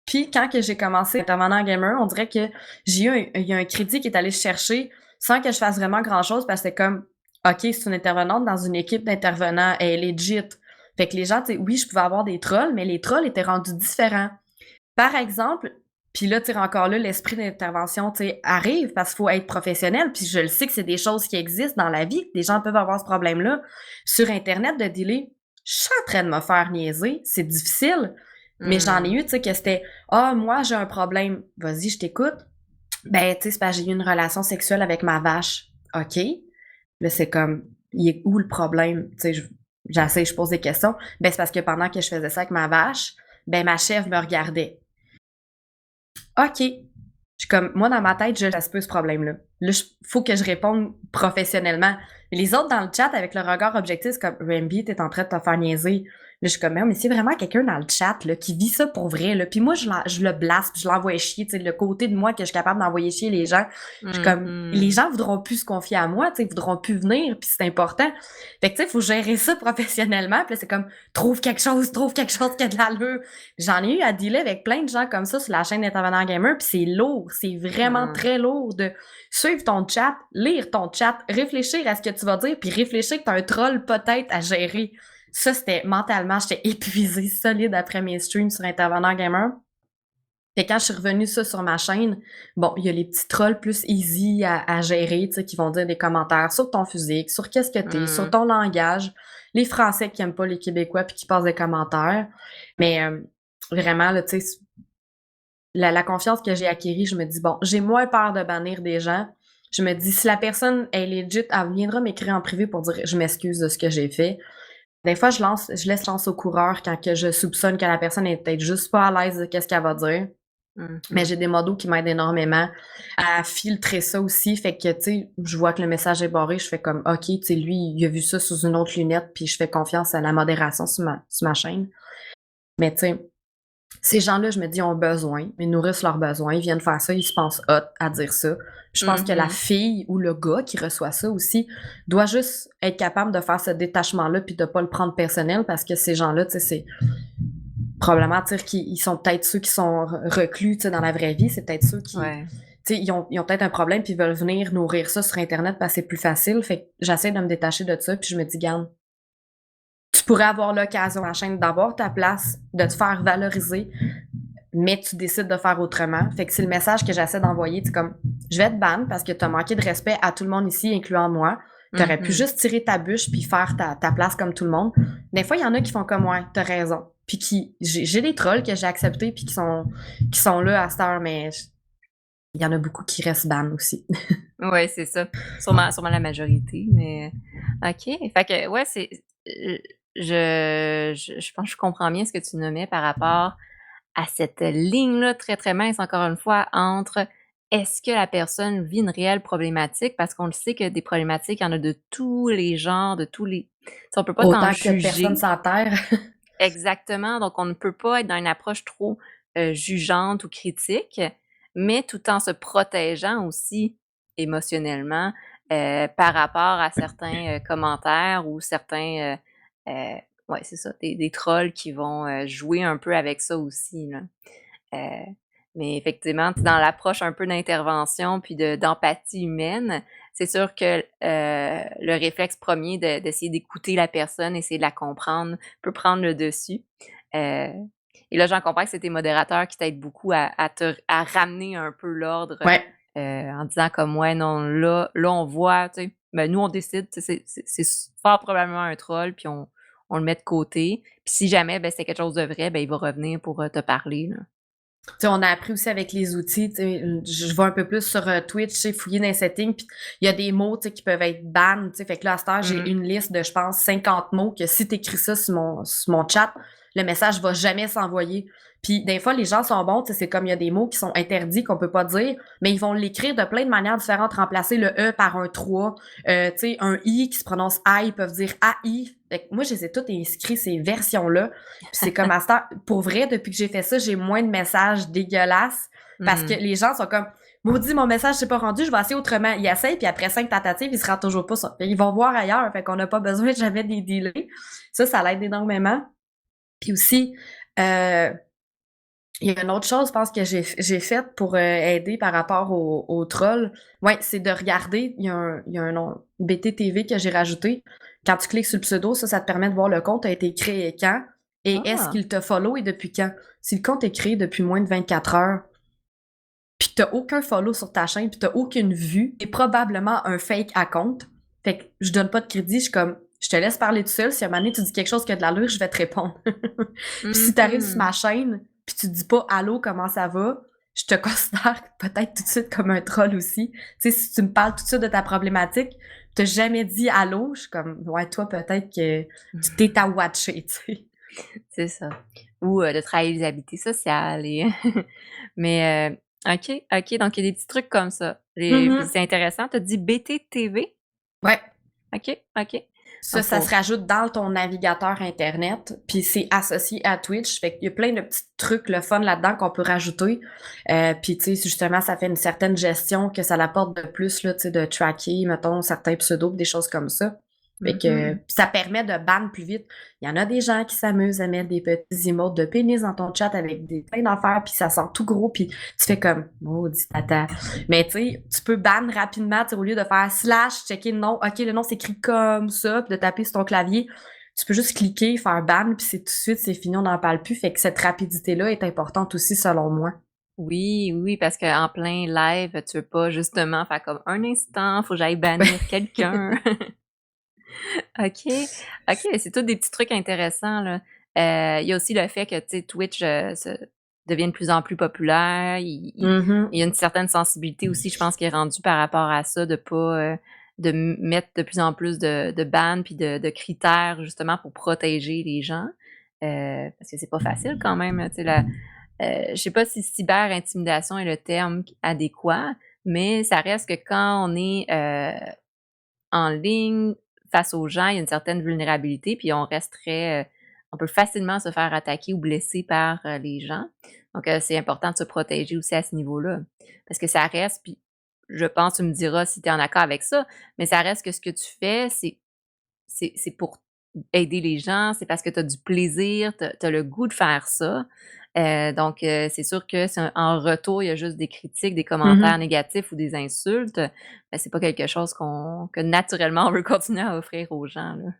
Puis quand que j'ai commencé intervenant gamer, on dirait que j'ai eu il y a un crédit qui est allé chercher sans que je fasse vraiment grand-chose parce que c'est comme: «OK, c'est une intervenante dans une équipe d'intervenants, elle est legit». Fait que les gens, tu sais, oui, je pouvais avoir des trolls, mais les trolls étaient rendus différents. Par exemple, puis là, tu sais, encore là, l'esprit d'intervention, tu sais, arrive parce qu'il faut être professionnel, puis je le sais que c'est des choses qui existent dans la vie, que des gens peuvent avoir ce problème-là. Sur internet, de dealer, je suis en train de me faire niaiser, c'est difficile, mais j'en ai Mmh. eu, tu sais, que c'était: «Ah, moi, j'ai un problème». «Vas-y, je t'écoute». «Ben, tu sais, c'est parce que j'ai eu une relation sexuelle avec ma vache». «OK». Là, c'est comme: «Il est où le problème?» Tu sais, j'essaie, je pose des questions. «Ben, c'est parce que pendant que je faisais ça avec ma vache, ben, ma chèvre me regardait». OK. Je suis comme, moi, dans ma tête, je laisse peu ce problème-là. Là, faut que je réponde professionnellement. Mais les autres dans le chat, avec le regard objectif, c'est comme, Rambi, t'es en train de te faire niaiser. Là, je suis comme, mais c'est vraiment quelqu'un dans le chat, là, qui vit ça pour vrai, là. Puis moi, je le blast, puis je l'envoie chier, tu sais, le côté de moi que je suis capable d'envoyer chier les gens. Je suis Mmh comme, les mh. gens voudront plus se confier à moi, tu sais, voudront plus venir, puis c'est important. Fait que, tu sais, faut gérer ça professionnellement. Puis là, c'est comme, trouve quelque chose qui a de l'allure. J'en ai eu à dealer avec plein de gens comme ça sur la chaîne d'Intervenant Gamer, puis c'est lourd, c'est vraiment Mmh. très lourd de suivre ton chat, lire ton chat, réfléchir à ce que tu vas dire, puis réfléchir que tu as un troll peut-être à gérer. Ça, c'était mentalement, j'étais épuisée solide après mes streams sur Intervenant Gamer. Fait quand je suis revenue ça sur ma chaîne, bon, il y a les petits trolls plus easy à gérer, tu sais, qui vont dire des commentaires sur ton physique, sur qu'est-ce que t'es, sur Mmh. ton langage, les Français qui aiment pas les Québécois puis qui passent des commentaires. Mais vraiment, là, tu sais, la confiance que j'ai acquérie, je me dis: «Bon, j'ai moins peur de bannir des gens». Je me dis: «Si la personne est legit, elle viendra m'écrire en privé pour dire: "Je m'excuse de ce que j'ai fait"». Des fois, je laisse chance au coureur quand que je soupçonne que la personne est peut-être juste pas à l'aise de qu'est-ce qu'elle va dire. Mmh Mais mh. j'ai des modos qui m'aident énormément à filtrer ça aussi. Fait que, tu sais, je vois que le message est barré, je fais comme: «OK, tu sais, lui, il a vu ça sous une autre lunette», puis je fais confiance à la modération sur ma chaîne. Mais tu sais, ces gens-là, je me dis, ont besoin, ils nourrissent leurs besoins, ils viennent faire ça, ils se pensent hot à dire ça. Je pense que la Mmh. fille ou le gars qui reçoit ça aussi doit juste être capable de faire ce détachement-là puis de pas le prendre personnel parce que ces gens-là, tu sais, c'est probablement dire qu'ils sont peut-être ceux qui sont reclus, tu sais, dans la vraie vie, c'est peut-être ceux qui, Ouais. tu sais, ils ont peut-être un problème puis ils veulent venir nourrir ça sur Internet parce que c'est plus facile. Fait que j'essaie de me détacher de ça puis je me dis, garde, tu pourrais avoir l'occasion à la chaîne d'avoir ta place, de te faire valoriser, mais tu décides de faire autrement. Fait que c'est le message que j'essaie d'envoyer. C'est comme, je vais te ban parce que tu as manqué de respect à tout le monde ici, incluant moi. Tu aurais pu Mmh. juste tirer ta bûche puis faire ta place comme tout le monde. Des fois, il y en a qui font comme, ouais, t'as raison. Puis j'ai des trolls que j'ai acceptés puis qui sont là à cette heure, mais il y en a beaucoup qui restent ban aussi. Ouais, c'est ça. Sûrement la majorité, mais OK. Fait que ouais, heu, je pense que je comprends bien ce que tu nommais par rapport à cette ligne-là très, très mince, encore une fois, entre est-ce que la personne vit une réelle problématique? Parce qu'on le sait que des problématiques, il y en a de tous les genres, de tous les tu sais, on peut pas t'en Autant que personne juger sur terre. exactement, donc on ne peut pas être dans une approche trop, jugeante ou critique, mais tout en se protégeant aussi émotionnellement, par rapport à certains, commentaires ou certains, ouais, c'est ça, des trolls qui vont, jouer un peu avec ça aussi, là. Heu, mais effectivement, dans l'approche un peu d'intervention puis d'empathie humaine, c'est sûr que, le réflexe premier d'essayer d'écouter la personne, essayer de la comprendre, peut prendre le dessus. Heu et là, j'en comprends que c'est tes modérateurs qui t'aident beaucoup à ramener un peu l'ordre, Ouais. en disant comme: «Ouais, non, là, on voit, tu sais, ben, nous, on décide, tu sais, c'est fort probablement un troll, puis on le met de côté. Puis si jamais, ben, c'est quelque chose de vrai, ben, il va revenir pour, te parler, là». Tu sais, on a appris aussi avec les outils, tu sais, je vais un peu plus sur Twitch, tu sais, fouiller dans les settings, puis il y a des mots, tu sais, qui peuvent être ban, tu sais, fait que là, à cette heure, j'ai Mhm. une liste de, je pense, 50 mots que si t'écris ça sur mon chat, le message va jamais s'envoyer. Puis des fois, les gens sont bons, tu sais, c'est comme il y a des mots qui sont interdits qu'on peut pas dire, mais ils vont l'écrire de plein de manières différentes, remplacer le E par un 3, tu sais, un I qui se prononce I, ils peuvent dire AI. Fait que moi, je les ai toutes inscrits, ces versions-là. Puis c'est comme à cette heure, pour vrai, depuis que j'ai fait ça, j'ai moins de messages dégueulasses parce que Mhm. les gens sont comme maudit, mon message s'est pas rendu, je vais essayer autrement. Ils essayent, puis après 5 tentatives, ils se rendent toujours pas. Ils vont voir ailleurs, fait qu'on n'a pas besoin de jamais des délais. Ça l'aide énormément. Puis aussi, euh, il y a une autre chose, je pense, que j'ai faite pour aider par rapport aux trolls. Ouais, c'est de regarder. Il y a un nom, BTTV que j'ai rajouté. Quand tu cliques sur le pseudo, ça te permet de voir le compte a été créé quand et est-ce Ah, qu'il te follow et depuis quand. Si le compte est créé depuis moins de 24 heures, puis t'as aucun follow sur ta chaîne, puis t'as aucune vue, c'est probablement un fake account. Fait que je donne pas de crédit, je suis comme, je te laisse parler tout seul. Si à un moment donné, tu dis quelque chose qui a de l'allure, je vais te répondre. Puis si t'arrives sur ma mhm. chaîne, puis tu dis pas allô, comment ça va, je te considère peut-être tout de suite comme un troll aussi. Tu sais, si tu me parles tout de suite de ta problématique, t'as jamais dit allô, je suis comme, ouais, toi, peut-être que tu t'es à watcher, tu sais. C'est ça. Ou de travailler les habiletés sociales et mais OK, OK, donc il y a des petits trucs comme ça. Puis Mhm. c'est intéressant, tu as dit BTTV? Ouais. OK, OK. Ça, Donc ça se faut rajoute dans ton navigateur Internet, puis c'est associé à Twitch. Fait qu'il y a plein de petits trucs, le fun là-dedans qu'on peut rajouter. Puis tu sais, justement, ça fait une certaine gestion que ça l'apporte de plus, là, tu sais, de tracker, mettons, certains pseudos, des choses comme ça. Fait que mmh ça permet de ban plus vite. Il y en a des gens qui s'amusent à mettre des petits emotes de pénis dans ton chat avec des plein d'affaires, puis ça sent tout gros, puis tu fais comme, maudit tata. Mais tu sais, tu peux ban rapidement, tu sais, au lieu de faire slash, checker le nom, ok, le nom s'écrit comme ça, puis de taper sur ton clavier, tu peux juste cliquer, faire ban, puis c'est tout de suite, c'est fini, on n'en parle plus. Fait que cette rapidité-là est importante aussi, selon moi. Oui, oui, parce qu'en plein live, tu veux pas justement faire comme: «Un instant, faut que j'aille bannir quelqu'un». OK, OK, c'est tous des petits trucs intéressants, là. Il y a aussi le fait que, tu sais, Twitch, devient de plus en plus populaire. Il y a une certaine sensibilité aussi, je pense, qui est rendue par rapport à ça, de pas, de mettre de plus en plus de bans puis de critères justement pour protéger les gens. Parce que c'est pas facile quand même, tu sais, je sais pas si cyber-intimidation est le terme adéquat, mais ça reste que quand on est, en ligne, face aux gens, il y a une certaine vulnérabilité, puis on reste très, on peut facilement se faire attaquer ou blesser par, les gens. Donc, c'est important de se protéger aussi à ce niveau-là. Parce que ça reste, puis je pense, tu me diras si tu es en accord avec ça, mais ça reste que ce que tu fais, c'est pour aider les gens, c'est parce que tu as du plaisir, tu as le goût de faire ça. Donc, c'est sûr que si en retour, il y a juste des critiques, des commentaires Mhm. négatifs ou des insultes, c'est pas quelque chose que naturellement on veut continuer à offrir aux gens, là.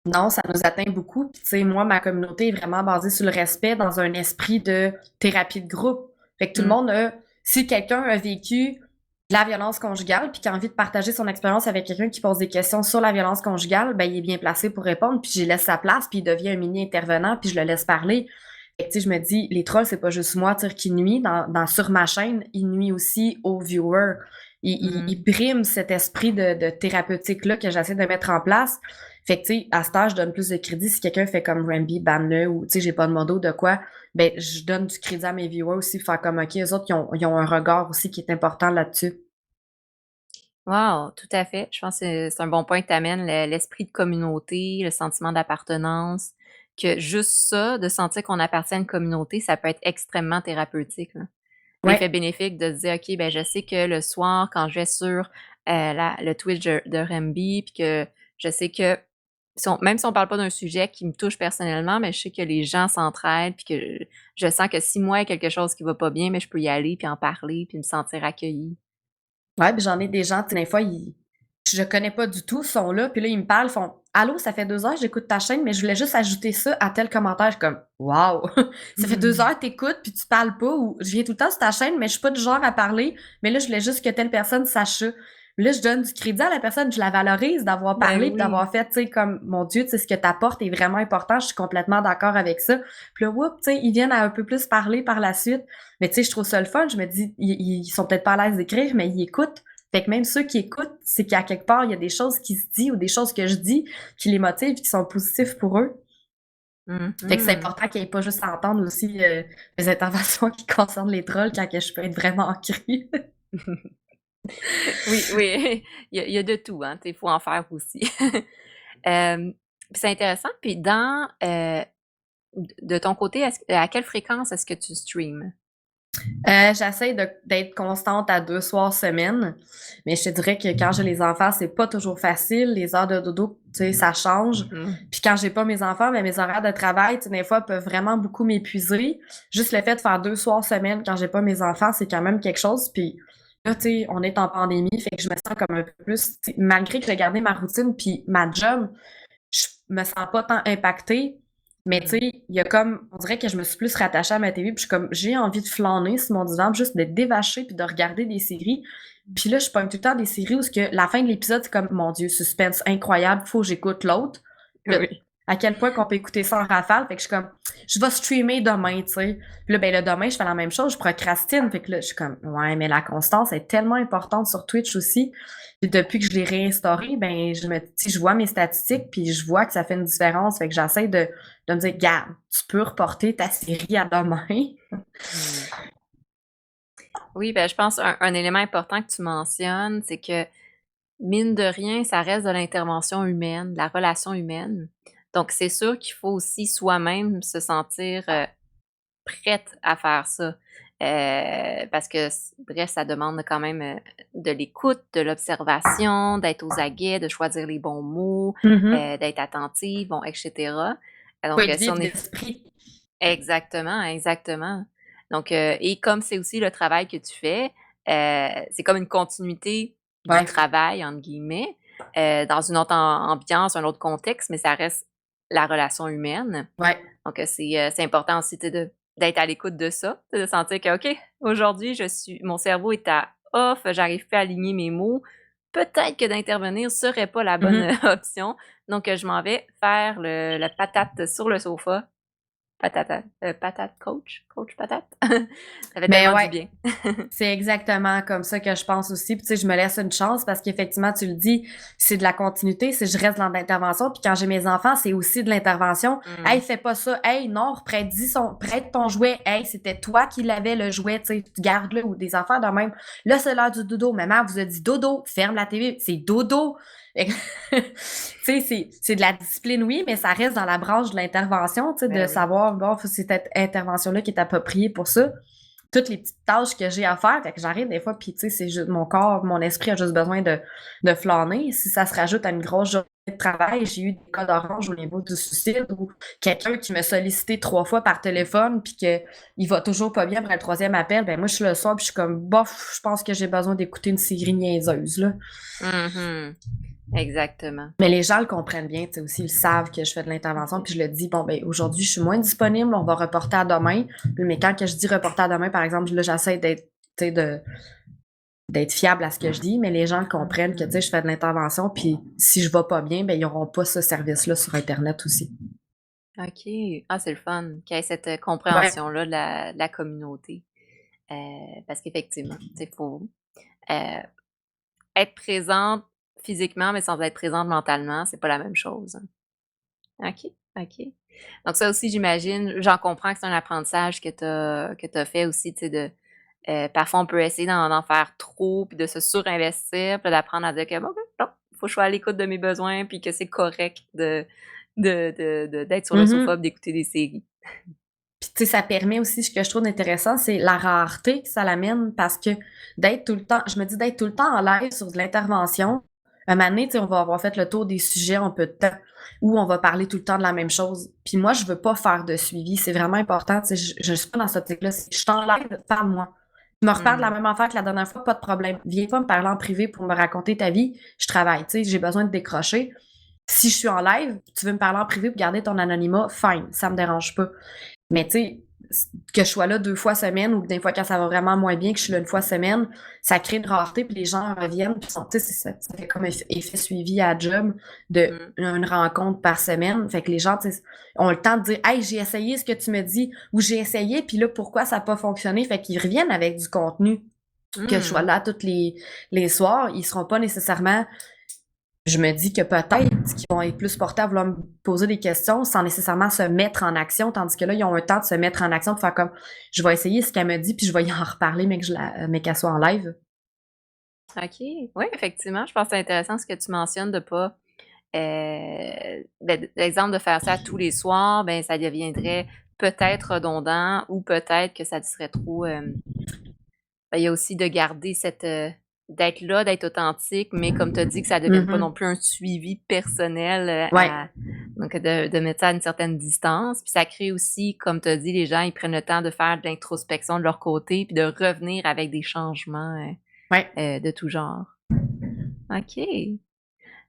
Non, ça nous atteint beaucoup. Puis, tu sais, moi, ma communauté est vraiment basée sur le respect dans un esprit de thérapie de groupe. Fait que tout le Mmh. monde a, si quelqu'un a vécu de la violence conjugale puis qui a envie de partager son expérience avec quelqu'un qui pose des questions sur la violence conjugale, ben, il est bien placé pour répondre puis j'y laisse sa place puis il devient un mini intervenant puis je le laisse parler. Fait que, tu sais, je me dis, les trolls, c'est pas juste moi, tu sais, qui nuit sur ma chaîne, il nuit aussi aux viewers. Mmh. Il brime cet esprit de thérapeutique-là que j'essaie de mettre en place. Fait que, tu sais, à cet âge, je donne plus de crédit. Si quelqu'un fait comme Ramby, ban-le, ou, tu sais, j'ai pas de modo de quoi, ben, je donne du crédit à mes viewers aussi, pour faire comme, OK, eux autres, ils ont un regard aussi qui est important là-dessus. Wow, tout à fait. Je pense que c'est un bon point que tu amènes, l'esprit de communauté, le sentiment d'appartenance, que juste ça, de sentir qu'on appartient à une communauté, ça peut être extrêmement thérapeutique, là. L'effet Ouais. bénéfique de se dire: «OK, ben, je sais que le soir, quand je vais sur, le Twitch de Remby, puis que je sais que même si on parle pas d'un sujet qui me touche personnellement, mais je sais que les gens s'entraident, puis que je sens que si moi, il y a quelque chose qui va pas bien, mais je peux y aller, puis en parler, puis me sentir accueillie». Ouais, puis j'en ai des gens, tu sais, des fois, je connais pas du tout, ils sont là, puis là, ils me parlent, ils font Allô, ça fait 2 heures, j'écoute ta chaîne, mais je voulais juste ajouter ça à tel commentaire. Je suis comme Waouh! Ça fait 2 heures, t'écoutes, puis tu parles pas, ou je viens tout le temps sur ta chaîne, mais je suis pas du genre à parler, mais là, je voulais juste que telle personne sache ça. Là, je donne du crédit à la personne, je la valorise d'avoir Ben parlé puis oui. d'avoir fait, tu sais, comme, mon Dieu, tu sais, ce que t'apportes est vraiment important, je suis complètement d'accord avec ça. Puis là, whoop, tu sais, ils viennent à un peu plus parler par la suite. Mais tu sais, je trouve ça le fun, je me dis, ils sont peut-être pas à l'aise d'écrire, mais ils écoutent. Fait que même ceux qui écoutent, c'est qu'à quelque part, il y a des choses qui se disent ou des choses que je dis qui les motivent, qui sont positifs pour eux. Fait que c'est Mhm. important qu'il n'y ait pas juste à entendre aussi les interventions qui concernent les trolls quand que je peux être vraiment ancrée. Oui, oui, il y a de tout, hein, il faut en faire aussi. Puis c'est intéressant. Puis de ton côté, à quelle fréquence est-ce que tu streames? J'essaie d'être constante à 2 soirs semaine, mais je te dirais que quand j'ai les enfants, c'est pas toujours facile. Les heures de dodo, tu sais, ça change. Mhm. Puis quand j'ai pas mes enfants, ben mes horaires de travail, tu sais, des fois, peuvent vraiment beaucoup m'épuiser. Juste le fait de faire 2 soirs semaine quand j'ai pas mes enfants, c'est quand même quelque chose. Puis là, tu sais, on est en pandémie, fait que je me sens comme un peu plus, tu sais, malgré que j'ai gardé ma routine puis ma job, je me sens pas tant impactée. Mais tu sais, Mhm. il y a comme, on dirait que je me suis plus rattachée à ma TV, puis je suis comme, j'ai envie de flâner sur mon divan, puis juste d'être dévachée, puis de regarder des séries. Puis là, je pogne tout le temps des séries où ce que la fin de l'épisode, c'est comme, mon Dieu, suspense incroyable, faut que j'écoute l'autre. Puis là, Oui. à quel point qu'on peut écouter ça en rafale, fait que je suis comme, je vais streamer demain, tu sais. Puis là, ben le demain, je fais la même chose, je procrastine, fait que là, je suis comme, ouais, mais la constance est tellement importante sur Twitch aussi. Puis depuis que je l'ai réinstauré, ben tu sais, je vois mes statistiques, puis je vois que ça fait une différence, fait que j'essaie de me dire, garde, tu peux reporter ta série à demain. Mhm. Oui, ben je pense un élément important que tu mentionnes, c'est que mine de rien, ça reste de l'intervention humaine, de la relation humaine. Donc c'est sûr qu'il faut aussi soi-même se sentir, prête à faire ça. Parce que bref, ça demande quand même, de l'écoute, de l'observation, d'être aux aguets, de choisir les bons mots, Mhm. d'être attentive, bon, et cetera. Faut Donc, être si on vif est d'esprit. exactement, exactement. Donc, et comme c'est aussi le travail que tu fais, c'est comme une continuité du Ouais, «travail» entre guillemets, dans une autre ambiance, un autre contexte, mais ça reste la relation humaine. ouais. Donc, c'est important aussi, tu sais, d'être à l'écoute de ça, tu sais, de sentir que, OK, aujourd'hui, mon cerveau est à off, j'arrive plus à aligner mes mots. Peut-être que d'intervenir serait pas la bonne Mhm. option. Donc, je m'en vais faire la patate sur le sofa. Patata, patate coach? Coach patate? Ça fait Mais tellement du ouais. bien. C'est exactement comme ça que je pense aussi. Puis tu sais, je me laisse une chance parce qu'effectivement, tu le dis, c'est de la continuité, c'est je reste dans l'intervention. Puis quand j'ai mes enfants, c'est aussi de l'intervention. Hey, Mmh. fais pas ça. Hey, non, prête ton jouet. Hey, c'était toi qui l'avais le jouet, tu sais, tu gardes-le ou des affaires de même. Là, c'est l'heure du dodo. Maman vous a dit dodo, ferme la TV. C'est dodo. Fait que, tu sais, c'est de la discipline, oui, mais ça reste dans la branche de l'intervention, tu sais, de Ben oui. savoir, bon, c'est cette intervention-là qui est appropriée pour ça toutes les petites tâches que j'ai à faire. Fait que j'arrive des fois, puis tu sais, c'est juste mon corps, mon esprit a juste besoin de flâner. Si ça se rajoute à une grosse journée de travail, j'ai eu des cas d'orange au niveau du suicide ou quelqu'un qui me sollicitait 3 fois par téléphone puis que il va toujours pas bien après le troisième appel, ben moi je suis le soir puis je suis comme bof, je pense que j'ai besoin d'écouter une série niaiseuse là. Mmh. Exactement. Mais les gens le comprennent bien, tu sais aussi, ils savent que je fais de l'intervention, puis je le dis, bon, ben aujourd'hui, je suis moins disponible, on va reporter à demain. Mais quand que je dis reporter à demain, par exemple, là, j'essaie d'être, tu sais, d'être fiable à ce que je dis, mais les gens comprennent que, tu sais, Mmh. je fais de l'intervention, puis si je vais pas bien, ben ils n'auront pas ce service-là sur Internet aussi. OK. Ah, c'est le fun qu'il y ait cette, Ouais. compréhension-là de la communauté. Parce qu'effectivement, tu sais, faut, heu, être présente physiquement, mais sans être présente mentalement, c'est pas la même chose. OK, OK. Donc ça aussi, j'imagine, j'en comprends que c'est un apprentissage que tu as fait aussi, tu sais, parfois on peut essayer d'en faire trop, puis de se surinvestir, puis d'apprendre à dire que: «Bon, ben, non, faut que je sois à l'écoute de mes besoins, puis que c'est correct d'être sur le sofa, Mhm. puis d'écouter des séries». Puis, tu sais, ça permet aussi, ce que je trouve intéressant, c'est la rareté que ça l'amène parce que d'être tout le temps, je me dis d'être tout le temps en live sur de l'intervention, un moment donné, tu sais, on va avoir fait le tour des sujets en peu de temps où on va parler tout le temps de la même chose. Puis moi, je veux pas faire de suivi. C'est vraiment important. Tu sais, je suis pas dans cette optique-là. Je suis en live, parle-moi. Tu me reparles de la Mmh. même affaire que la dernière fois, pas de problème. Viens pas me parler en privé pour me raconter ta vie. Je travaille, tu sais, j'ai besoin de décrocher. Si je suis en live, tu veux me parler en privé pour garder ton anonymat, fine, ça me dérange pas. Mais tu sais, que je sois là 2 fois semaine ou que des fois quand ça va vraiment moins bien, que je suis là 1 fois semaine, ça crée une rareté puis les gens reviennent puis tu sais, ça fait comme effet suivi à la job de Mmh. une rencontre par semaine. Fait que les gens, tu sais, ont le temps de dire: «Hey, j'ai essayé ce que tu me dis» ou «J'ai essayé puis là, pourquoi ça a pas fonctionné?» Fait qu'ils reviennent avec du contenu. Que je sois Mmh. là tous les soirs, ils seront pas nécessairement je me dis que peut-être qu'ils vont être plus portés à vouloir me poser des questions sans nécessairement se mettre en action, tandis que là, ils ont un temps de se mettre en action, de faire comme je vais essayer ce qu'elle me dit, puis je vais y en reparler, mais qu'elle soit en live. OK. Oui, effectivement, je pense que c'est intéressant ce que tu mentionnes de pas, l'exemple de faire ça tous les soirs, ben, ça deviendrait peut-être redondant ou peut-être que ça serait trop, il y a aussi de garder cette, d'être là, d'être authentique, mais comme tu as dit, que ça devienne pas non Mhm. plus un suivi personnel, Ouais, donc de mettre ça à une certaine distance. Puis ça crée aussi, comme tu as dit, les gens, ils prennent le temps de faire de l'introspection de leur côté, puis de revenir avec des changements, ouais. de tout genre. OK,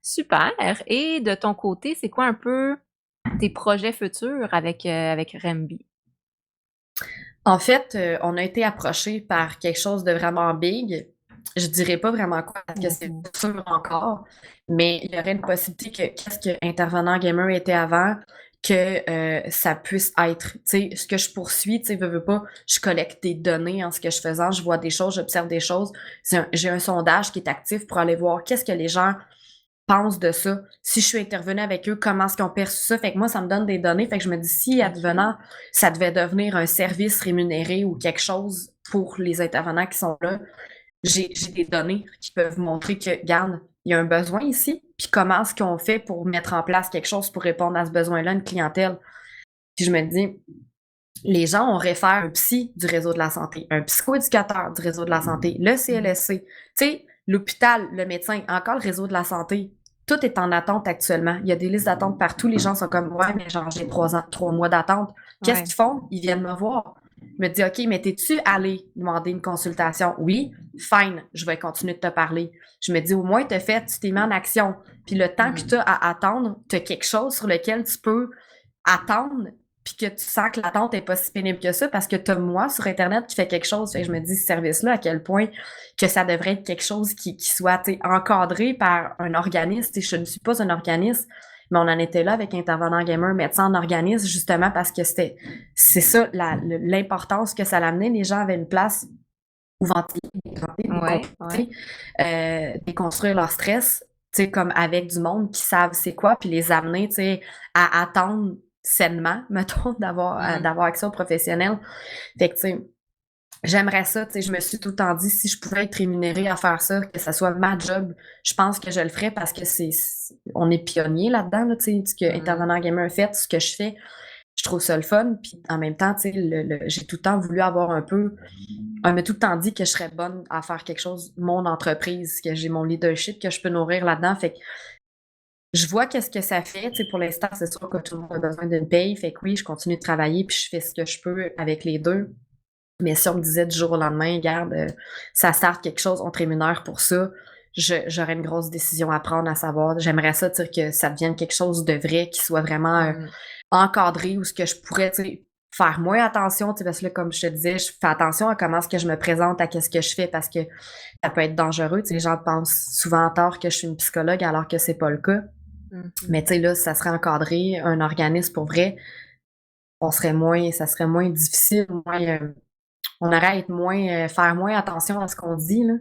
super. Et de ton côté, c'est quoi un peu tes projets futurs avec Remby? En fait, on a été approché par quelque chose de vraiment big. Je dirais pas vraiment quoi parce que c'est Mmh. pas sûr encore, mais il y aurait une possibilité que qu'est-ce que Intervenant Gamer était avant, que ça puisse être. Tu sais, ce que je poursuis, tu sais, veux pas, je collecte des données en ce que je faisais, je vois des choses, j'observe des choses. J'ai un sondage qui est actif pour aller voir qu'est-ce que les gens pensent de ça. Si je suis intervenue avec eux, comment est-ce qu'ils ont perçu ça? Fait que moi, ça me donne des données. Fait que je me dis, si OK. advenant, ça devait devenir un service rémunéré ou quelque chose pour les intervenants qui sont là, j'ai des données qui peuvent montrer que, regarde, il y a un besoin ici, puis comment est-ce qu'on fait pour mettre en place quelque chose pour répondre à ce besoin-là, une clientèle. Puis je me dis, les gens, on réfère un psy du réseau de la santé, un psychoéducateur du réseau de la santé, le Mmh. CLSC, tu sais, l'hôpital, le médecin, encore le réseau de la santé. Tout est en attente actuellement. Il y a des listes d'attente partout. Les gens sont comme, ouais, mais genre, j'ai 3 ans, 3 mois d'attente. Qu'est-ce Ouais. qu'ils font? Ils viennent me voir. Je me dis, OK, mais t'es-tu allé demander une consultation? Oui, fine, je vais continuer de te parler. Je me dis, au moins, t'as fait, tu t'es mis en action. Puis le temps que Mmh. tu as à attendre, tu as quelque chose sur lequel tu peux attendre puis que tu sens que l'attente est pas si pénible que ça parce que tu as moi sur internet qui fait quelque chose. Fait que je me dis ce service-là à quel point que ça devrait être quelque chose qui soit encadré par un organisme. T'sais, je ne suis pas un organisme, mais on en était là avec Intervenant Gamer, médecin en organisme, justement parce que c'est ça l'importance que ça l'amenait. Les gens avaient une place où ventiler, Ouais, ouais. déconstruire leur stress, tu sais, comme avec du monde qui savent c'est quoi, puis les amener, tu sais, à attendre sainement, mettons, Mmh. d'avoir accès aux professionnels. Fait que, tu sais, j'aimerais ça, tu sais, je me suis tout le temps dit, si je pouvais être rémunérée à faire ça, que ça soit ma job, je pense que je le ferais parce que on est pionnier là-dedans, là, tu sais, ce que Mmh. Intervenant Gamer a fait, ce que je fais, je trouve ça le fun, puis en même temps, tu sais, j'ai tout le temps voulu avoir un peu elle m'a tout le temps dit que je serais bonne à faire quelque chose, mon entreprise, que j'ai mon leadership, que je peux nourrir là-dedans. Fait que je vois qu'est-ce que ça fait. Tu sais, pour l'instant, c'est sûr que tout le monde a besoin d'une paye. Fait que oui, je continue de travailler puis je fais ce que je peux avec les deux. Mais si on me disait du jour au lendemain, regarde, ça start quelque chose, on te rémunère pour ça, j'aurais une grosse décision à prendre, à savoir, j'aimerais ça, dire que ça devienne quelque chose de vrai, qui soit vraiment Mmh. encadré, où ce que je pourrais, tu sais, faire moins attention, tu sais, parce que là, comme je te disais, je fais attention à comment est-ce que je me présente, à qu'est-ce que je fais, parce que ça peut être dangereux. Tu sais, les gens pensent souvent tort que je suis une psychologue, alors que c'est pas le cas. Mmh mh. Mais tu sais, là, ça serait encadré, un organisme pour vrai, ça serait moins difficile, moins, on aurait à être moins, faire moins attention à ce qu'on dit, là.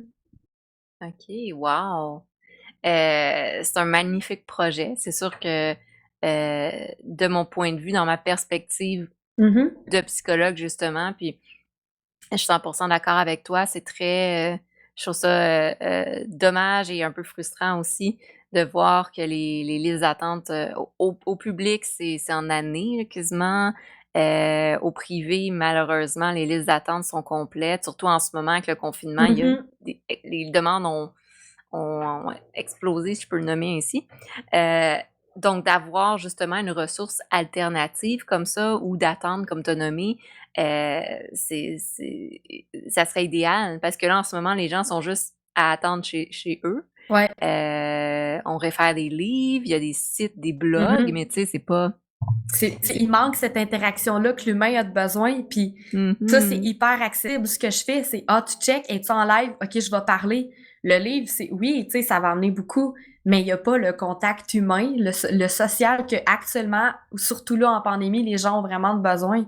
OK, wow! C'est un magnifique projet. C'est sûr que, de mon point de vue, dans ma perspective Mhm. de psychologue justement, puis je suis 100 d'accord avec toi, c'est très, je trouve ça, dommage et un peu frustrant aussi de voir que les listes d'attente, au public, c'est en années là, quasiment. Au privé, malheureusement, les listes d'attente sont complètes, surtout en ce moment avec le confinement, il y a Mhm. les demandes ont explosé, si je peux le nommer ainsi. Heu, donc d'avoir justement une ressource alternative comme ça ou d'attendre comme tu as nommé, c'est ça serait idéal parce que là, en ce moment, les gens sont juste à attendre chez eux. Ouais. On réfère des livres, il y a des sites, des blogs, mais Mhm. tu sais, c'est pas Il manque cette interaction-là que l'humain a de besoin, puis ça, c'est Mhm. hyper accessible. Ce que je fais, c'est, ah, tu check, es-tu en live? OK, je vais parler. Le livre, c'est, oui, tu sais, ça va emmener beaucoup, mais il n'y a pas le contact humain, le social que actuellement, surtout là en pandémie, les gens ont vraiment de besoin.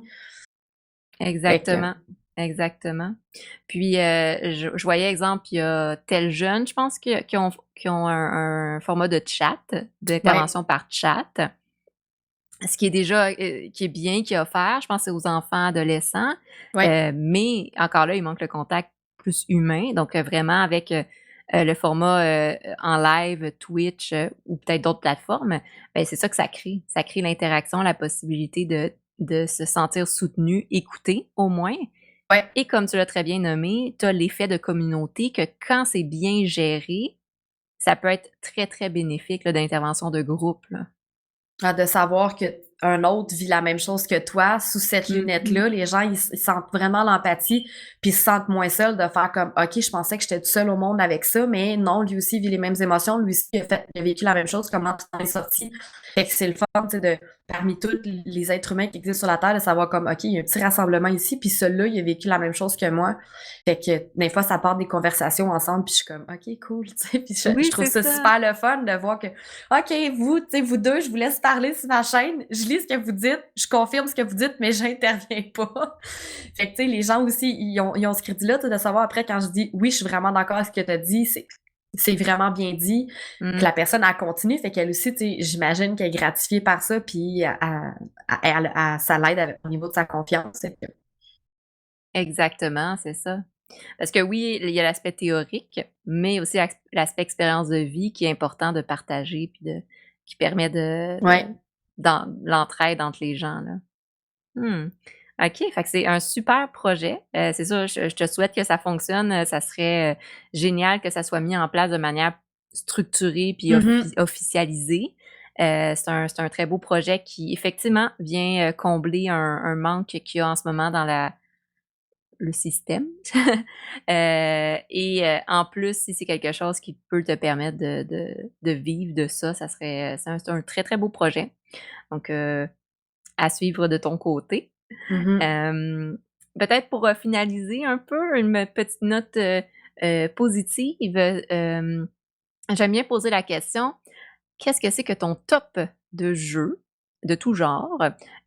Fait que, Exactement, exactement. Puis, je voyais, exemple, il y a tel jeune, je pense, qui ont un format de chat, ouais, d'intervention par chat, ce qui est déjà, qui est bien, qui est offert, je pense, c'est aux enfants, adolescents, ouais, mais encore là, il manque le contact plus humain, donc vraiment avec, le format, en live, Twitch, ou peut-être d'autres plateformes, ben c'est ça que ça crée. Ça crée l'interaction, la possibilité de se sentir soutenu, écouté, au moins, ouais. et comme tu l'as très bien nommé, tu as l'effet de communauté que quand c'est bien géré, ça peut être très, très bénéfique, là, d'intervention de groupe, là. Ah, de savoir que un autre vit la même chose que toi sous cette Mmh. lunette-là, les gens, ils sentent vraiment l'empathie, puis ils se sentent moins seuls de faire comme OK, je pensais que j'étais tout seul au monde avec ça, mais non, lui aussi vit les mêmes émotions, lui aussi il a vécu la même chose, comment tu t'en es sorti. Fait que c'est le fun, tu sais, de parmi tous les êtres humains qui existent sur la Terre, de savoir comme OK, il y a un petit rassemblement ici, puis celui-là, il a vécu la même chose que moi. Fait que des fois, ça part des conversations ensemble, puis je suis comme OK, cool, tu sais, puis je Oui, trouve c'est ça ça. super le fun de voir que OK, vous, tu sais, vous deux, je vous laisse parler sur ma chaîne. Je lis ce que vous dites, je confirme ce que vous dites, mais j'interviens pas. Fait que, tu sais, les gens aussi, ils ont ce crédit-là, tu sais, de savoir après quand je dis oui, je suis vraiment d'accord avec ce que tu as dit, c'est vraiment bien dit, que Mmh. la personne, elle continue. Fait qu'elle aussi, tu sais, j'imagine qu'elle est gratifiée par ça, puis ça l'aide au niveau de sa confiance. Fait que, Exactement, c'est ça. Parce que oui, il y a l'aspect théorique, mais aussi l'aspect expérience de vie qui est important de partager puis qui permet ouais. dans l'entraide entre les gens, là. Mmh. OK, fait que c'est un super projet. C'est sûr, je te souhaite que ça fonctionne, ça serait, génial que ça soit mis en place de manière structurée puis Mhm. officialisée. C'est un très beau projet qui effectivement vient, combler un manque qu'il y a en ce moment dans le système. Et en plus, si c'est quelque chose qui peut te permettre de vivre de ça, ça serait, c'est un très, très beau projet. Donc, à suivre de ton côté. Mhm. Hem, peut-être pour, finaliser un peu, une petite note, positive, j'aime bien poser la question: qu'est-ce que c'est que ton top de jeux, de tout genre,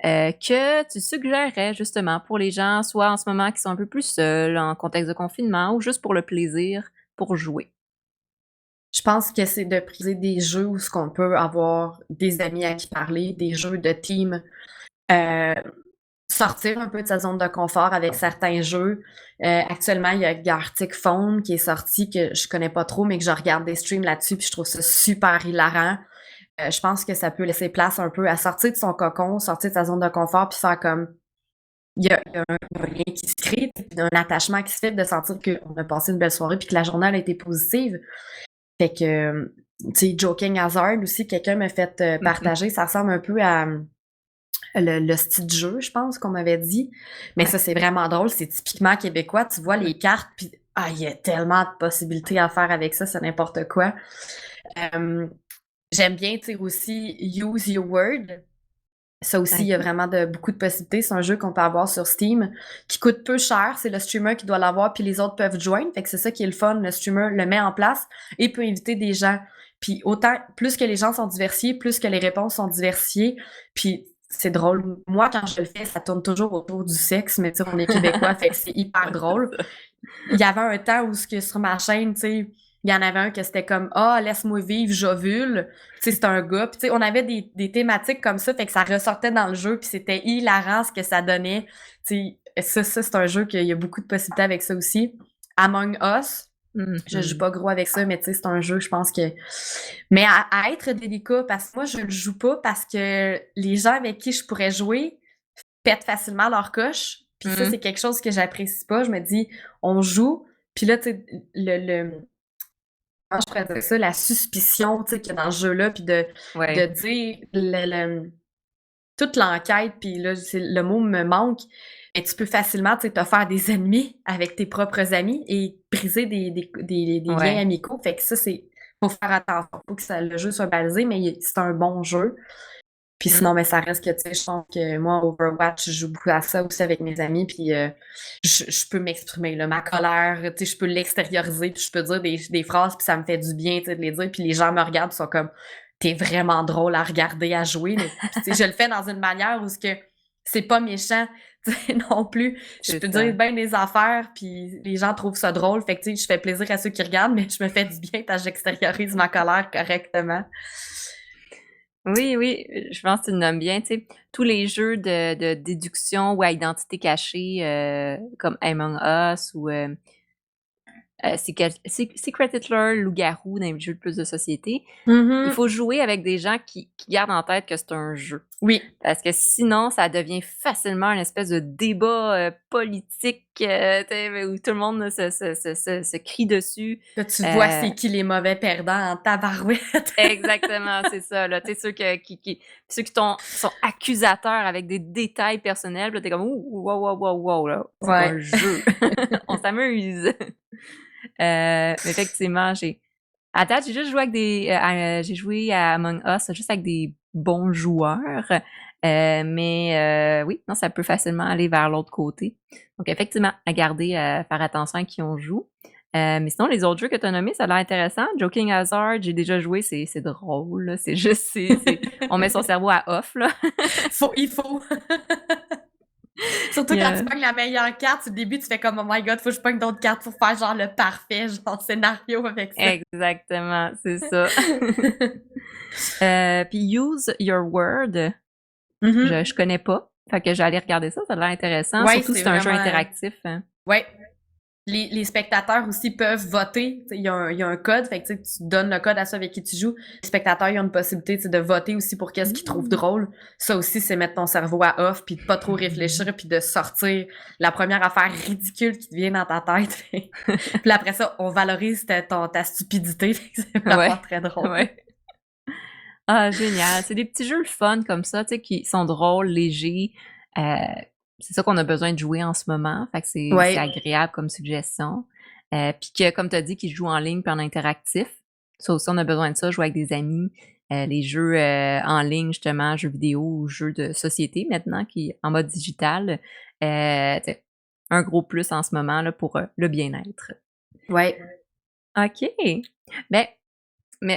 que tu suggérerais justement pour les gens, soit en ce moment qui sont un peu plus seuls, en contexte de confinement ou juste pour le plaisir, pour jouer? Je pense que c'est de priser des jeux où ce qu'on peut avoir des amis à qui parler, des jeux de team, euh, sortir un peu de sa zone de confort avec certains jeux. Actuellement, il y a Gartic Phone qui est sorti que je connais pas trop, mais que je regarde des streams là-dessus, puis je trouve ça super hilarant. Je pense que ça peut laisser place un peu à sortir de son cocon, sortir de sa zone de confort, puis faire comme il y a un lien qui se crée, puis un attachement qui se fait de sentir qu'on a passé une belle soirée puis que la journée a été positive. Fait que, tu sais, Joking Hazard aussi, quelqu'un m'a fait partager, ça ressemble un peu à le style de jeu, je pense qu'on m'avait dit. Mais Ouais. ça, c'est vraiment drôle, c'est typiquement québécois. Tu vois les cartes, puis ah, il y a tellement de possibilités à faire avec ça, c'est n'importe quoi. Euh, J'aime bien, tu sais, aussi Use Your Word. Ça aussi, il y a OK. vraiment beaucoup de possibilités. C'est un jeu qu'on peut avoir sur Steam qui coûte peu cher. C'est le streamer qui doit l'avoir, puis les autres peuvent joindre. Fait que c'est ça qui est le fun. Le streamer le met en place et peut inviter des gens. Puis autant, plus que les gens sont diversifiés, plus que les réponses sont diversifiées. Puis c'est drôle. Moi, quand je le fais, ça tourne toujours autour du sexe, mais tu sais, on est québécois, fait que c'est hyper C'est drôle. ça. Il y avait un temps où ce que sur ma chaîne, tu sais, il y en avait un que c'était comme ah laisse-moi vivre j'ovule, tu sais c'est un gars, puis tu sais on avait des thématiques comme ça, fait que ça ressortait dans le jeu puis c'était hilarant ce que ça donnait, tu sais ça c'est un jeu qu'il y a beaucoup de possibilités avec ça aussi. Among Us, je joue Mmh. pas gros avec ça, mais tu sais c'est un jeu je pense que mais à être délicat parce que moi je le joue pas parce que les gens avec qui je pourrais jouer pètent facilement leur coche. Puis ça, Mmh. c'est quelque chose que j'apprécie pas. Je me dis, on joue, puis là, tu sais, comment je pourrais dire ça, la suspicion, tu sais, qu'il y a dans ce jeu-là, puis de Ouais. dire toute l'enquête, puis là, le mot me manque, et tu peux facilement, tu sais, te faire des ennemis avec tes propres amis et briser des liens Ouais. amicaux. Fait que ça, faut faire attention. Faut que le jeu soit balisé, mais c'est un bon jeu. Puis Mmh. sinon, mais ça reste que, tu sais, je pense que moi, Overwatch, je joue beaucoup à ça aussi avec mes amis, puis je peux m'exprimer, là, ma colère, tu sais, je peux l'extérioriser, puis je peux dire des phrases, puis ça me fait du bien, tu sais, de les dire, puis les gens me regardent, puis sont comme, t'es vraiment drôle à regarder, à jouer, mais puis, tu sais, je le fais dans une manière où ce que c'est pas méchant, tu sais, non plus. Je C'est peux dire ça. bien des affaires, puis les gens trouvent ça drôle, fait que, tu sais, je fais plaisir à ceux qui regardent, mais je me fais du bien parce que j'extériorise ma colère correctement. Oui, oui, je pense que tu le nommes bien, tu sais, tous les jeux de déduction ou à identité cachée, comme Among Us ou, Secret Hitler, Loup-garou dans les jeux de plus de société, il Mhm. faut jouer avec des gens qui gardent en tête que c'est un jeu. Oui. Parce que sinon, ça devient facilement une espèce de débat, politique, tu sais, où tout le monde se crie dessus. Là, tu vois Heu c'est qui les mauvais perdants en tabarouette. Exactement, c'est ça, là. Tu sais, ceux que ceux qui sont accusateurs avec des détails personnels, puis là, tu comme: «Ouh, wow, wow, wow, wow, là, c'est un Ouais. jeu, on s'amuse». Mais effectivement, à date, j'ai juste joué avec j'ai joué à Among Us juste avec des bons joueurs, mais oui, non, ça peut facilement aller vers l'autre côté. Donc effectivement, à garder, faire attention à qui on joue. Mais sinon, les autres jeux que tu as nommés, ça a l'air intéressant. Joking Hazard, j'ai déjà joué, c'est drôle, là. C'est juste, on met son cerveau à off, là. Il faut. Surtout Il y quand a tu pognes la meilleure carte, au début, tu fais comme, oh my god, faut que je pogne d'autres cartes pour faire genre le parfait, genre scénario avec ça. exactement, c'est ça. Puis Use Your Word, je Mhm. connais pas. Fait que j'allais regarder ça, ça a l'air intéressant, Ouais, surtout si c'est c'est un jeu vraiment. interactif, hein. Ouais. Les spectateurs aussi peuvent voter. Tu sais, il y a un code, fait que tu sais, tu donnes le code à ceux avec qui tu joues. Les spectateurs, ils ont une possibilité, tu sais, de voter aussi pour qu'est-ce qu'ils trouvent Mmh. drôle. Ça aussi, c'est mettre ton cerveau à off, puis de pas trop réfléchir, puis de sortir la première affaire ridicule qui te vient dans ta tête. Puis après ça, on valorise ta stupidité. Fait que c'est vraiment Ouais, très drôle. ouais. Ah, génial. C'est des petits jeux le fun comme ça, tu sais, qui sont drôles, légers. Heu, c'est ça qu'on a besoin de jouer en ce moment, fait que c'est Ouais. agréable comme suggestion. Puis que, comme tu as dit, qu'ils jouent en ligne puis en interactif. Ça aussi, on a besoin de ça, jouer avec des amis. Les jeux, en ligne, justement, jeux vidéo ou jeux de société maintenant qui en mode digital, tu sais, un gros plus en ce moment là pour, le bien-être. Ouais. OK. Ben,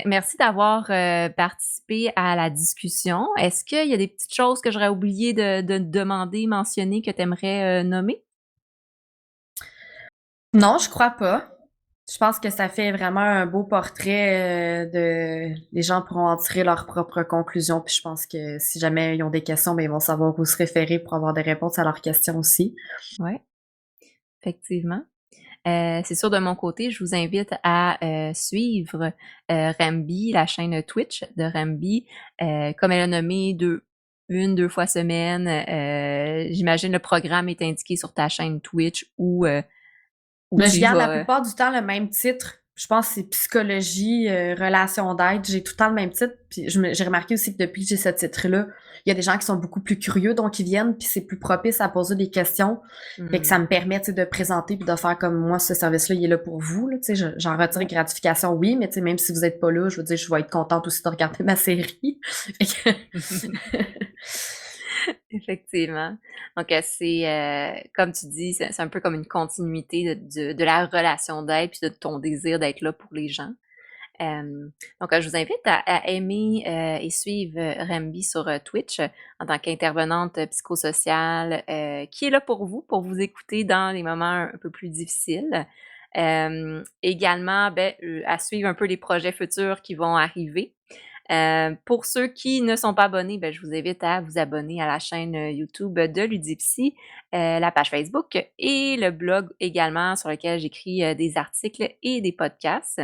merci d'avoir, participé à la discussion. Est-ce qu'il y a des petites choses que j'aurais oublié de demander, mentionner, que tu aimerais, nommer? Non, je crois pas. Je pense que ça fait vraiment un beau portrait de les gens pourront en tirer leurs propres conclusions. Puis je pense que si jamais ils ont des questions, ben ils vont savoir où se référer pour avoir des réponses à leurs questions aussi. Ouais, effectivement. C'est sûr de mon côté, je vous invite à, suivre, Ramby, la chaîne Twitch de Ramby. Comme elle a nommé 2 fois semaine, j'imagine le programme est indiqué sur ta chaîne Twitch où Mais je tu y garde la vas, plupart du temps le même titre. Je pense que c'est psychologie, relation d'aide. J'ai tout le temps le même titre. Puis j'ai remarqué aussi que depuis que j'ai ce titre-là, il y a des gens qui sont beaucoup plus curieux, donc ils viennent, puis c'est plus propice à poser des questions. Fait que ça mmh. me permet, tu sais, de présenter puis de faire comme moi, ce service-là, il est là pour vous. Là, tu sais, j'en retire Ouais. gratification, oui, mais tu sais, même si vous êtes pas là, je veux dire, je vais être contente aussi de regarder ma série. Fait que- Effectivement. Donc, comme tu dis, c'est un peu comme une continuité de la relation d'aide puis de ton désir d'être là pour les gens. Donc, je vous invite à aimer, et suivre, Ramby sur, Twitch, en tant qu'intervenante, psychosociale, qui est là pour vous écouter dans les moments un peu plus difficiles. Également, à suivre un peu les projets futurs qui vont arriver. Pour ceux qui ne sont pas abonnés, je vous invite à vous abonner à la chaîne, YouTube de Ludipsy, la page Facebook et le blog également sur lequel j'écris, des articles et des podcasts.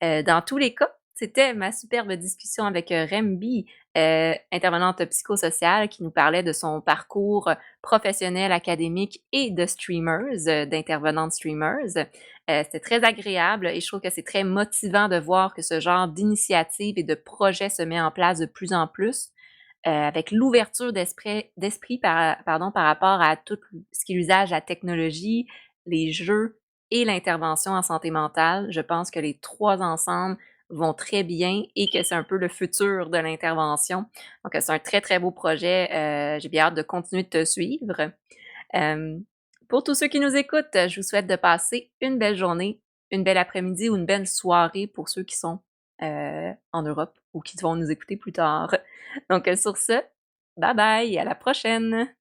Dans tous les cas, c'était ma superbe discussion avec, Remby, intervenante psychosociale qui nous parlait de son parcours professionnel, académique et de streamers, d'intervenante streamers. C'était très agréable et je trouve que c'est très motivant de voir que ce genre d'initiative et de projet se met en place de plus en plus, avec l'ouverture d'esprit par rapport à tout ce qui est l'usage de la technologie, les jeux et l'intervention en santé mentale. Je pense que les 3 ensemble vont très bien et que c'est un peu le futur de l'intervention. Donc, c'est un très, très beau projet. J'ai bien hâte de continuer de te suivre. Hem, pour tous ceux qui nous écoutent, je vous souhaite de passer une belle journée, une belle après-midi ou une belle soirée pour ceux qui sont, en Europe ou qui vont nous écouter plus tard. Donc, sur ce, bye bye et à la prochaine!